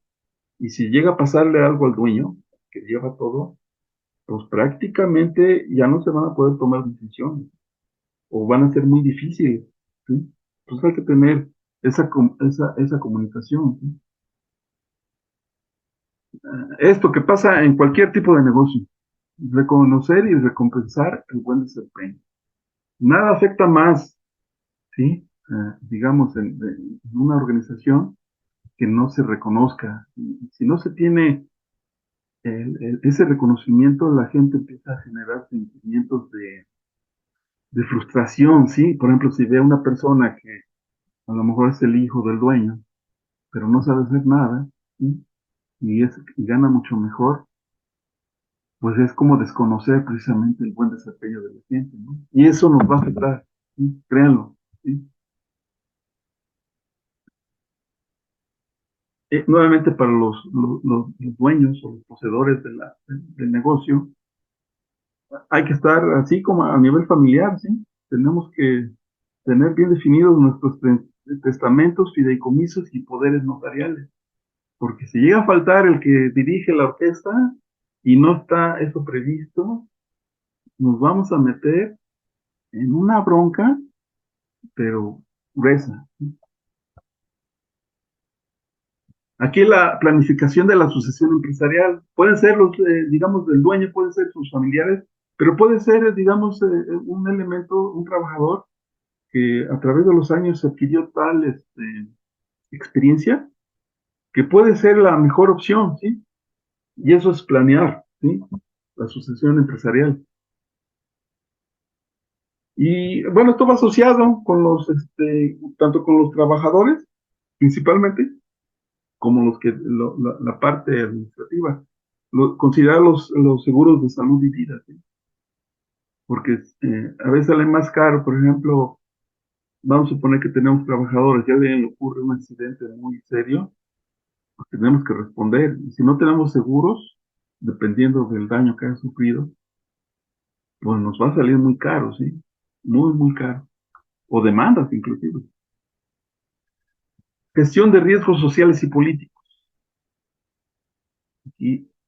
y si llega a pasarle algo al dueño, que lleva todo, pues prácticamente ya no se van a poder tomar decisiones, o van a ser muy difíciles, ¿sí? Entonces hay que tener esa comunicación, ¿sí? Esto que pasa en cualquier tipo de negocio, reconocer y recompensar el buen desempeño. Nada afecta más, ¿sí? Digamos, en una organización que no se reconozca. Si no se tiene ese reconocimiento, la gente empieza a generar sentimientos de frustración, ¿sí? Por ejemplo, si ve a una persona que a lo mejor es el hijo del dueño, pero no sabe hacer nada, ¿sí? Y gana mucho mejor, pues es como desconocer precisamente el buen desempeño de la gente, ¿no? Y eso nos va a afectar, ¿sí? Créanlo, ¿sí? Nuevamente para los dueños o los poseedores del negocio, hay que estar así como a nivel familiar, ¿sí? Tenemos que tener bien definidos nuestros testamentos, fideicomisos y poderes notariales, porque si llega a faltar el que dirige la orquesta y no está eso previsto, nos vamos a meter en una bronca, pero gruesa. Aquí la planificación de la sucesión empresarial, pueden ser digamos, del dueño, pueden ser sus familiares, pero puede ser, digamos, un elemento, un trabajador que a través de los años adquirió tal experiencia que puede ser la mejor opción, ¿sí? Y eso es planear, ¿sí? La sucesión empresarial. Y bueno, esto va asociado con tanto con los trabajadores, principalmente, como la parte administrativa. Considerar los seguros de salud y vida, ¿sí? porque a veces sale más caro. Por ejemplo, vamos a suponer que tenemos trabajadores, ya le ocurre un accidente muy serio, pues tenemos que responder. Y si no tenemos seguros, dependiendo del daño que haya sufrido, pues nos va a salir muy caro, ¿sí? Muy, muy caro. O demandas, inclusive. Gestión de riesgos sociales y políticos.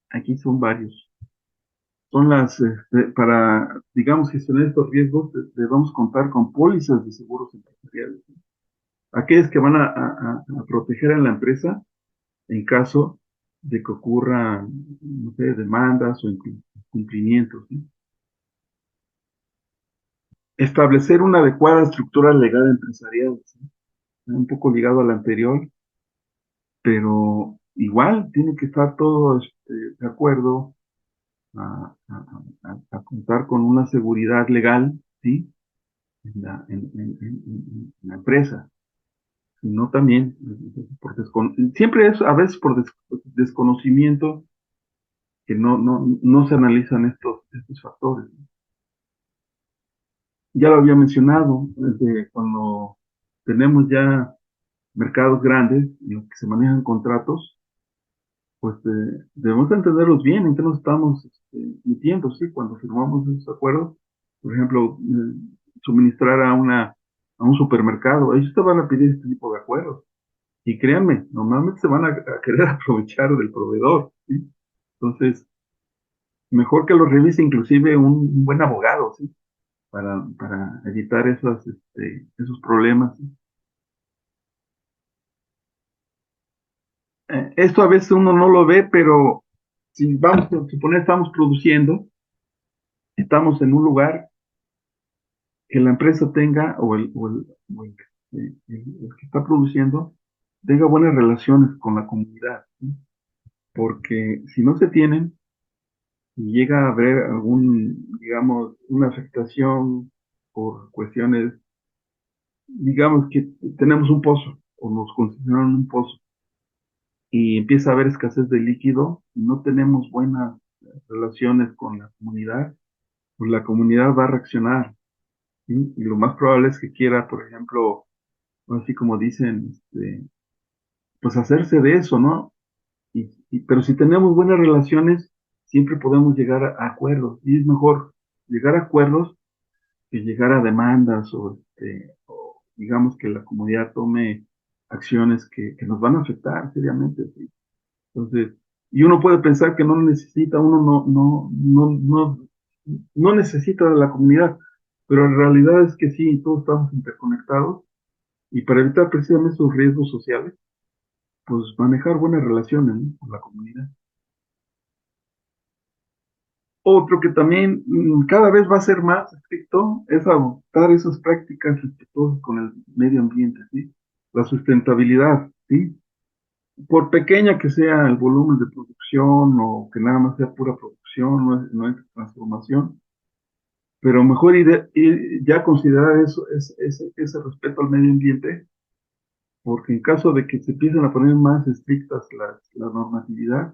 Aquí son varios. Son para, digamos, gestionar estos riesgos, debemos contar con pólizas de seguros empresariales. Aquellas que van a proteger a la empresa en caso de que ocurran, no sé, demandas o incumplimientos, ¿sí? Establecer una adecuada estructura legal empresarial, ¿sí? Un poco ligado al anterior, pero igual tiene que estar todo de acuerdo a contar con una seguridad legal, ¿sí? En la empresa, sino también siempre es a veces por desconocimiento que no se analizan estos factores. Ya lo había mencionado, desde cuando tenemos ya mercados grandes en los que se manejan contratos, pues debemos entenderlos bien, en qué nos estamos metiendo, ¿sí? Cuando firmamos esos acuerdos, por ejemplo, suministrar a un supermercado, ellos te van a pedir este tipo de acuerdos. Y créanme, normalmente se van a querer aprovechar del proveedor, ¿sí? Entonces, mejor que lo revise inclusive un buen abogado, ¿sí? Para evitar esos problemas, ¿sí? Esto a veces uno no lo ve, pero si vamos a suponer estamos produciendo, estamos en un lugar que la empresa tenga, o el que está produciendo, tenga buenas relaciones con la comunidad, ¿sí? Porque si no se tienen, y llega a haber digamos, una afectación por cuestiones, digamos que tenemos un pozo, o nos concesionaron un pozo, y empieza a haber escasez de líquido, y no tenemos buenas relaciones con la comunidad, pues la comunidad va a reaccionar, ¿sí? Y lo más probable es que quiera, por ejemplo, así como dicen, pues hacerse de eso, ¿no? Pero si tenemos buenas relaciones, siempre podemos llegar a acuerdos, y es mejor llegar a acuerdos que llegar a demandas o digamos que la comunidad tome acciones que nos van a afectar seriamente, ¿sí? Entonces, y uno puede pensar que no necesita, uno no necesita de la comunidad, pero en realidad es que sí, todos estamos interconectados y para evitar precisamente esos riesgos sociales, pues manejar buenas relaciones, ¿no? Con la comunidad. Otro que también cada vez va a ser más estricto es adoptar esas prácticas respetuosas con el medio ambiente, ¿sí? La sustentabilidad, ¿sí? Por pequeña que sea el volumen de producción o que nada más sea pura producción, no es transformación, pero mejor ya considerar eso, ese respeto al medio ambiente, porque en caso de que se empiecen a poner más estrictas la normatividad,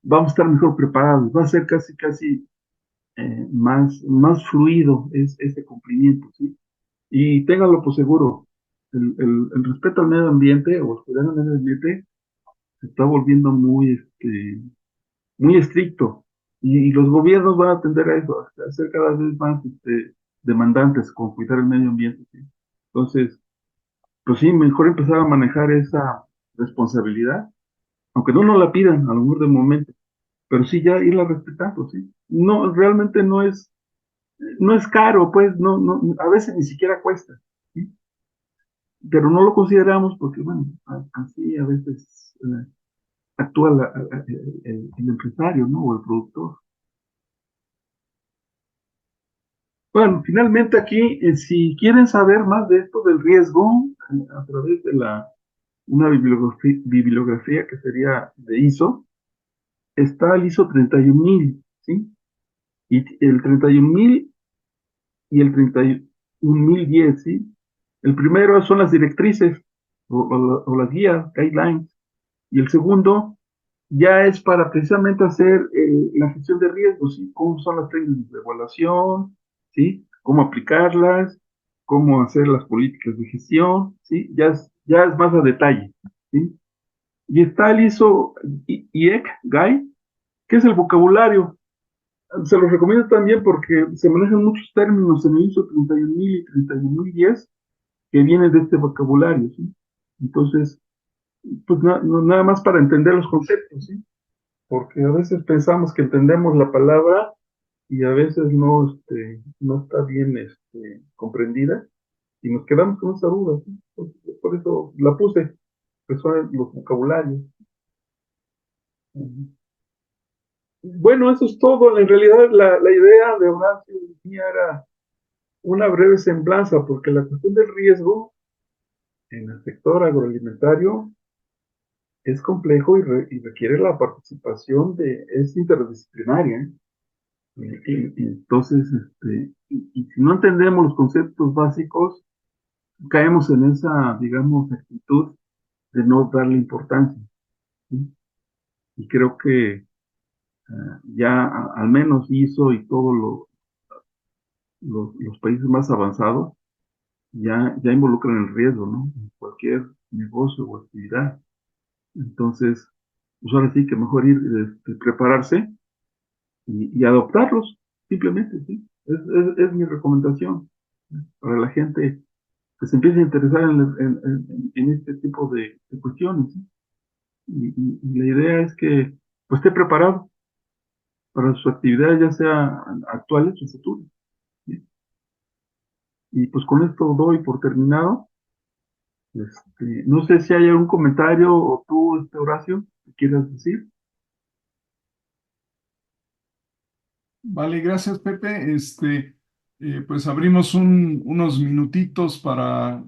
vamos a estar mejor preparados, va a ser casi, casi más fluido ese cumplimiento, ¿sí? Y ténganlo por seguro, el respeto al medio ambiente o el cuidado del medio ambiente se está volviendo muy estricto y los gobiernos van a tender a eso, a ser cada vez más demandantes con cuidar el medio ambiente, ¿sí? Entonces, pues sí, mejor empezar a manejar esa responsabilidad, aunque no nos la pidan a lo mejor de momento, pero sí ya irla respetando, ¿sí? No, realmente no es caro, pues, a veces ni siquiera cuesta, ¿sí? Pero no lo consideramos porque, bueno, así a veces actúa el empresario, ¿no? O el productor. Bueno, finalmente aquí, si quieren saber más de esto del riesgo, a través de una bibliografía que sería de ISO, está el ISO 31000, ¿sí? Y el 31000 y el 31010, ¿sí? El primero son las directrices o las guías, guidelines, y el segundo ya es para precisamente hacer la gestión de riesgos, ¿sí? Cómo son las técnicas de evaluación, ¿sí? Cómo aplicarlas, cómo hacer las políticas de gestión, ¿sí? Ya es más a detalle, ¿sí? Y está el ISO IEC Guide, que es el vocabulario. Se los recomiendo también porque se manejan muchos términos en el ISO 31000 y 31010 que vienen de este vocabulario, ¿sí? Entonces, pues nada más para entender los conceptos, ¿sí? Porque a veces pensamos que entendemos la palabra y a veces no está bien comprendida y nos quedamos con esa duda, ¿sí? Por eso la puse, que son los vocabularios. Bueno, eso es todo. En realidad, la idea de Horacio mía era una breve semblanza, porque la cuestión del riesgo en el sector agroalimentario es complejo y requiere la participación es interdisciplinaria, ¿eh? Y entonces, y si no entendemos los conceptos básicos, caemos en esa, digamos, actitud de no darle importancia, ¿sí? Y creo que ya al menos hizo y todos los países más avanzados ya involucran el riesgo, ¿no? En cualquier negocio o actividad. Entonces, pues ahora sí que mejor ir, prepararse y adoptarlos, simplemente, ¿sí? Es mi recomendación para la gente que se empiece a interesar en este tipo de cuestiones, ¿sí? Y la idea es que pues, esté preparado para sus actividades, ya sea actuales o futuras, ¿sí? Y pues con esto doy por terminado. No sé si hay algún comentario o tú, Horacio, que quieras decir. Vale, gracias, Pepe. Pues abrimos unos minutitos para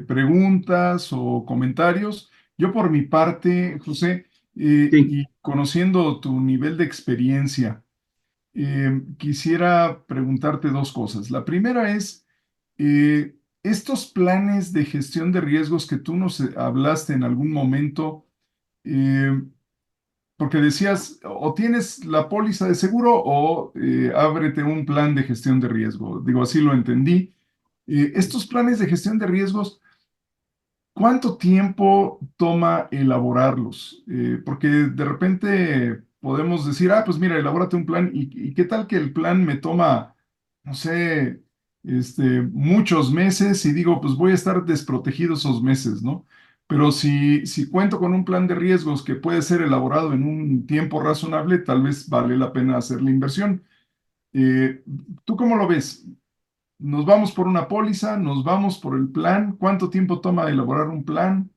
preguntas o comentarios. Yo por mi parte, José, Sí, y conociendo tu nivel de experiencia, quisiera preguntarte dos cosas. La primera es, estos planes de gestión de riesgos que tú nos hablaste en algún momento, eh, porque decías, o tienes la póliza de seguro o ábrete un plan de gestión de riesgo. Digo, así lo entendí. Estos planes de gestión de riesgos, ¿cuánto tiempo toma elaborarlos? Porque de repente podemos decir, pues mira, elabórate un plan y qué tal que el plan me toma, no sé, muchos meses y digo, pues voy a estar desprotegido esos meses, ¿no? Pero si cuento con un plan de riesgos que puede ser elaborado en un tiempo razonable, tal vez vale la pena hacer la inversión. Eh, ¿Tú cómo lo ves? ¿Nos vamos por una póliza? ¿Nos vamos por el plan? ¿Cuánto tiempo toma elaborar un plan?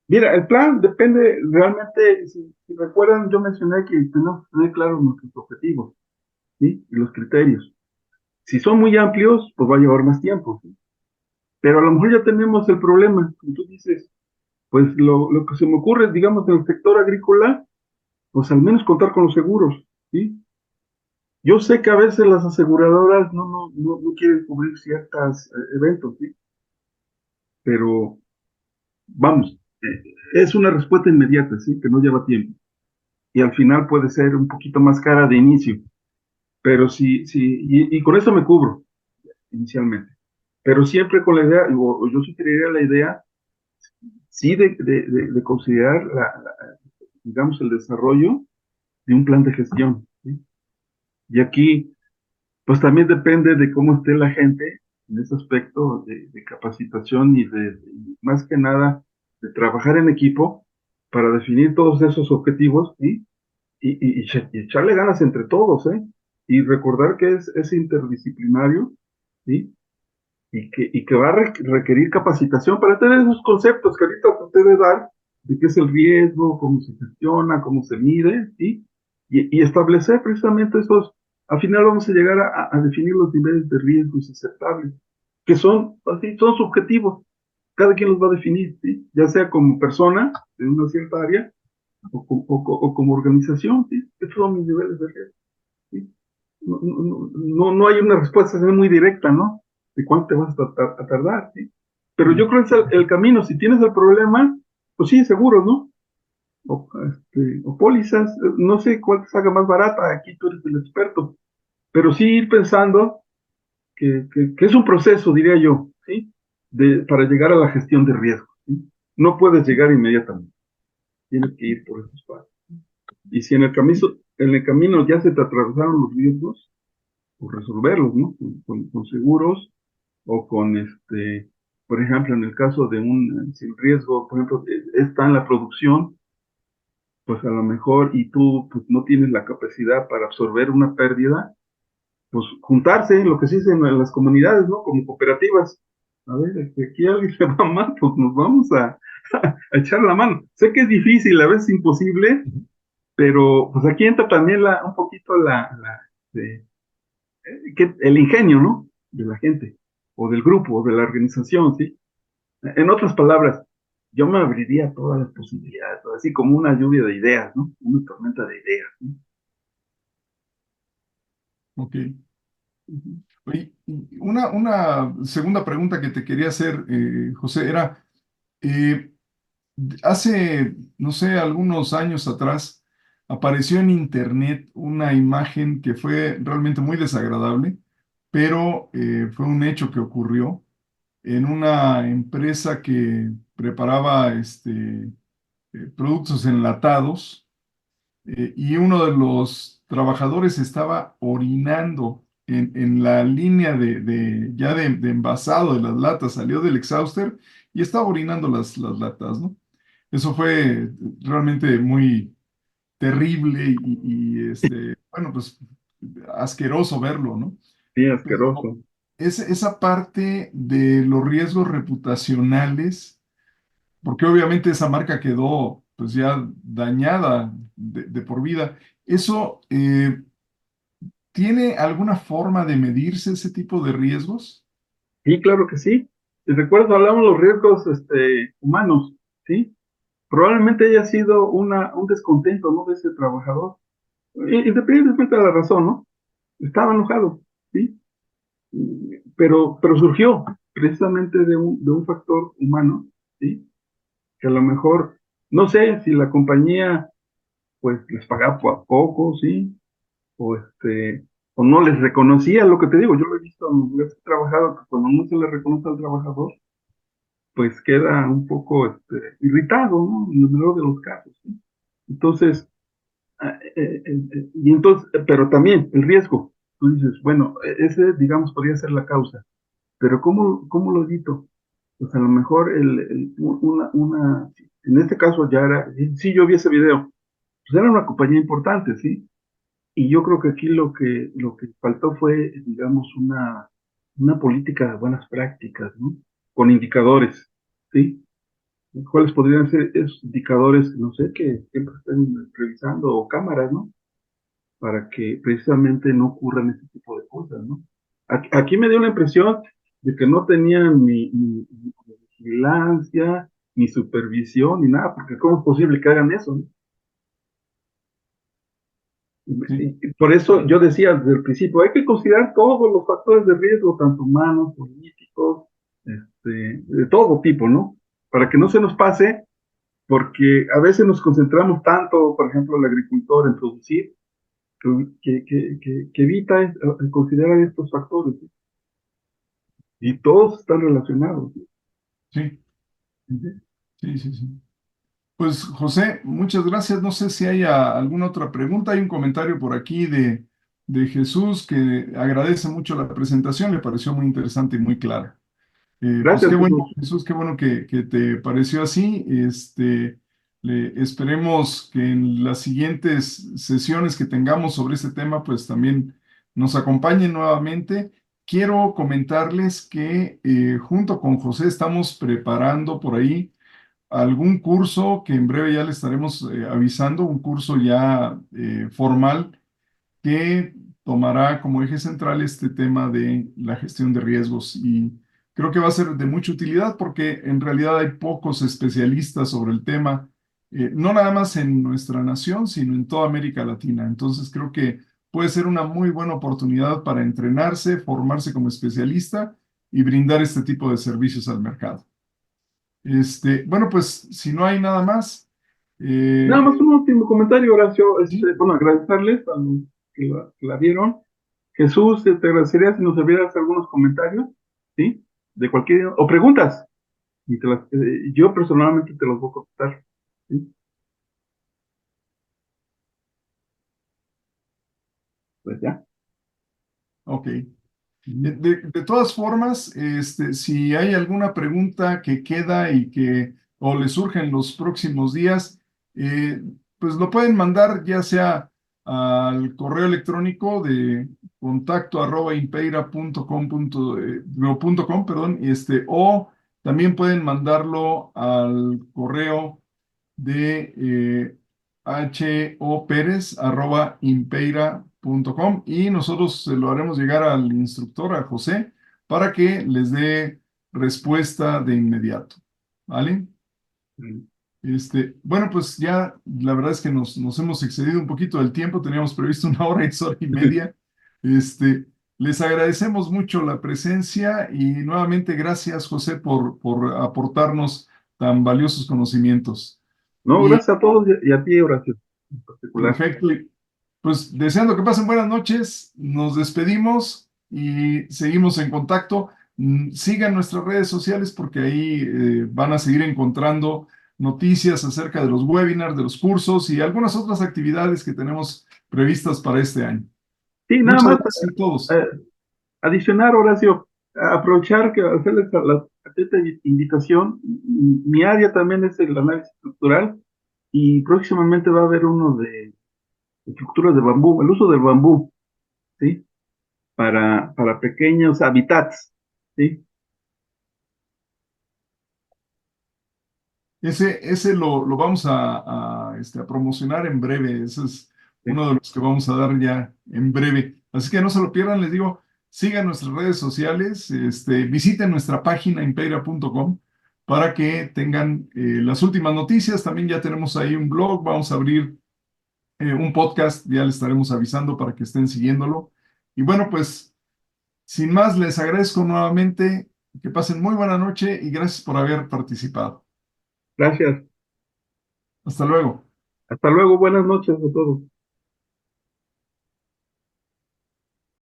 mira, el plan depende realmente, si recuerdan, yo mencioné que tenemos que tener claros nuestros objetivos, ¿sí? Y los criterios. Si son muy amplios, pues va a llevar más tiempo, ¿sí? Pero a lo mejor ya tenemos el problema, como tú dices, pues lo que se me ocurre, digamos, en el sector agrícola, pues al menos contar con los seguros, ¿sí? Yo sé que a veces las aseguradoras no quieren cubrir ciertos eventos, ¿sí? Pero vamos, es una respuesta inmediata, ¿sí? Que no lleva tiempo. Y al final puede ser un poquito más cara de inicio, pero sí, y con eso me cubro inicialmente. Pero siempre con la idea, o yo sugeriría la idea, sí, de considerar, digamos, el desarrollo de un plan de gestión, ¿sí? Y aquí, pues también depende de cómo esté la gente en ese aspecto de capacitación y más que nada de trabajar en equipo para definir todos esos objetivos, ¿sí? Y echarle ganas entre todos, ¿eh? Y recordar que es interdisciplinario, ¿sí? Y que va a requerir capacitación para tener esos conceptos que ahorita traté de dar, de qué es el riesgo, cómo se gestiona, cómo se mide, ¿sí? Y establecer precisamente esos, al final vamos a llegar a definir los niveles de riesgos aceptables, que son, así, son subjetivos, cada quien los va a definir, ¿sí? Ya sea como persona de una cierta área o como organización, ¿sí? Estos son mis niveles de riesgo, ¿sí? No hay una respuesta muy directa, ¿no? De cuánto te vas a tardar, ¿sí? Pero yo Sí. creo que es el camino. Si tienes el problema, pues sí, seguro, ¿no? O pólizas, no sé cuál te salga más barata, aquí tú eres el experto, pero sí ir pensando que es un proceso, diría yo, ¿sí? Para llegar a la gestión de riesgo, ¿sí? No puedes llegar inmediatamente, tienes que ir por esos pasos. Y si en el camino ya se te atravesaron los riesgos, pues resolverlos, ¿no? Con seguros o con por ejemplo, en el caso de un sin riesgo, por ejemplo, está en la producción, pues a lo mejor y tú pues, no tienes la capacidad para absorber una pérdida, pues juntarse, lo que se dice en las comunidades, ¿no? Como cooperativas. A ver, aquí alguien se va mal, pues nos vamos a echar la mano. Sé que es difícil, a veces imposible, Ujú. pero pues aquí entra también un poquito el ingenio, ¿no? De la gente, o del grupo, o de la organización, ¿sí? En otras palabras, yo me abriría a todas las posibilidades, así como una lluvia de ideas, ¿no? Una tormenta de ideas, ¿no? Ok. Ujú. Oye, y una segunda pregunta que te quería hacer, José, era, eh, hace, no sé, algunos años atrás, apareció en internet una imagen que fue realmente muy desagradable, pero fue un hecho que ocurrió en una empresa que preparaba productos enlatados, y uno de los trabajadores estaba orinando en la línea ya de envasado de las latas, salió del exhauster y estaba orinando las latas, ¿no? Eso fue realmente muy terrible bueno, pues asqueroso verlo, ¿no? Sí, Pero asqueroso. esa parte de los riesgos reputacionales, porque obviamente esa marca quedó pues ya dañada de por vida. ¿Eso tiene alguna forma de medirse ese tipo de riesgos? Sí, claro que sí. Si recuerdas, hablamos de los riesgos humanos, ¿sí? Probablemente haya sido un descontento, ¿no? De ese trabajador. Independientemente de la razón, ¿no? Estaba enojado, ¿sí? Pero surgió precisamente de un factor humano, ¿sí? Que a lo mejor, no sé si la compañía, pues, les pagaba poco, ¿sí? O o no les reconocía lo que te digo. Yo lo he visto en lugares que he trabajado, que cuando no se le reconoce al trabajador, pues queda un poco irritado, ¿no? En el menor de los casos, ¿sí? Entonces, pero también el riesgo. Tú dices, bueno, ese, digamos, podría ser la causa, pero ¿cómo lo evito? Pues a lo mejor en este caso ya era, sí, yo vi ese video, pues era una compañía importante, ¿sí? Y yo creo que aquí lo que faltó fue, digamos, una política de buenas prácticas, ¿no? Con indicadores, ¿sí? ¿Cuáles podrían ser esos indicadores, no sé, que siempre estén revisando o cámaras, ¿no? Para que precisamente no ocurran ese tipo de cosas, ¿no? Aquí me dio la impresión de que no tenían ni vigilancia, ni supervisión, ni nada, porque ¿cómo es posible que hagan eso, ¿no? Sí, Y por eso yo decía desde el principio, hay que considerar todos los factores de riesgo, tanto humanos, políticos, de todo tipo, ¿no? Para que no se nos pase, porque a veces nos concentramos tanto, por ejemplo, el agricultor en producir, que evita considerar estos factores, ¿sí? Y todos están relacionados, ¿sí? sí, Ujú. sí, sí, sí. Pues José, muchas gracias. No sé si hay alguna otra pregunta. Hay un comentario por aquí de Jesús que agradece mucho la presentación, le pareció muy interesante y muy clara. Pues Gracias, qué bueno, Jesús. Jesús, qué bueno que te pareció así. Esperemos que en las siguientes sesiones que tengamos sobre este tema, pues también nos acompañen nuevamente. Quiero comentarles que junto con José estamos preparando por ahí algún curso que en breve ya le estaremos avisando, un curso ya formal que tomará como eje central este tema de la gestión de riesgos, y creo que va a ser de mucha utilidad porque en realidad hay pocos especialistas sobre el tema, no nada más en nuestra nación, sino en toda América Latina. Entonces creo que puede ser una muy buena oportunidad para entrenarse, formarse como especialista y brindar este tipo de servicios al mercado. Bueno, pues si no hay nada más, Nada eh, más un último comentario, Horacio. sí, Bueno, agradecerles a los que la vieron. Jesús, te agradecería si nos enviaras algunos comentarios, ¿sí? De cualquier, o preguntas, y yo personalmente te los voy a contestar, ¿sí? Pues ya. Ok. Ujú. De todas formas, si hay alguna pregunta que queda y que o le surge en los próximos días, eh, pues lo pueden mandar ya sea al correo electrónico de contacto@impeira.com, perdón, o también pueden mandarlo al correo de hoperez@impeira.com y nosotros se lo haremos llegar al instructor, a José, para que les dé respuesta de inmediato. ¿Vale? Mm. Bueno, pues ya la verdad es que nos hemos excedido un poquito del tiempo, teníamos previsto una hora, es hora y media. Les agradecemos mucho la presencia y nuevamente gracias, José, por aportarnos tan valiosos conocimientos. No, Y gracias a todos y a ti, Horacio, en particular. perfecto. Y, pues deseando que pasen buenas noches, nos despedimos y seguimos en contacto. Sigan nuestras redes sociales porque ahí van a seguir encontrando noticias acerca de los webinars, de los cursos y algunas otras actividades que tenemos previstas para este año. Sí, nada Muchas más gracias a todos. eh, adicionar, Horacio, aprovechar que hacerles la atenta invitación. Mi área también es el análisis estructural y próximamente va a haber uno de estructuras de bambú, el uso del bambú, ¿sí? Para pequeños hábitats, ¿sí? Ese lo vamos a promocionar en breve. Ese es Sí. uno de los que vamos a dar ya en breve. Así que no se lo pierdan, les digo, sigan nuestras redes sociales, visiten nuestra página impeira.com para que tengan las últimas noticias. También ya tenemos ahí un blog, vamos a abrir un podcast, ya les estaremos avisando para que estén siguiéndolo. Y bueno, pues sin más, les agradezco nuevamente, que pasen muy buena noche y gracias por haber participado. Gracias. Hasta luego. Hasta luego. Buenas noches a todos.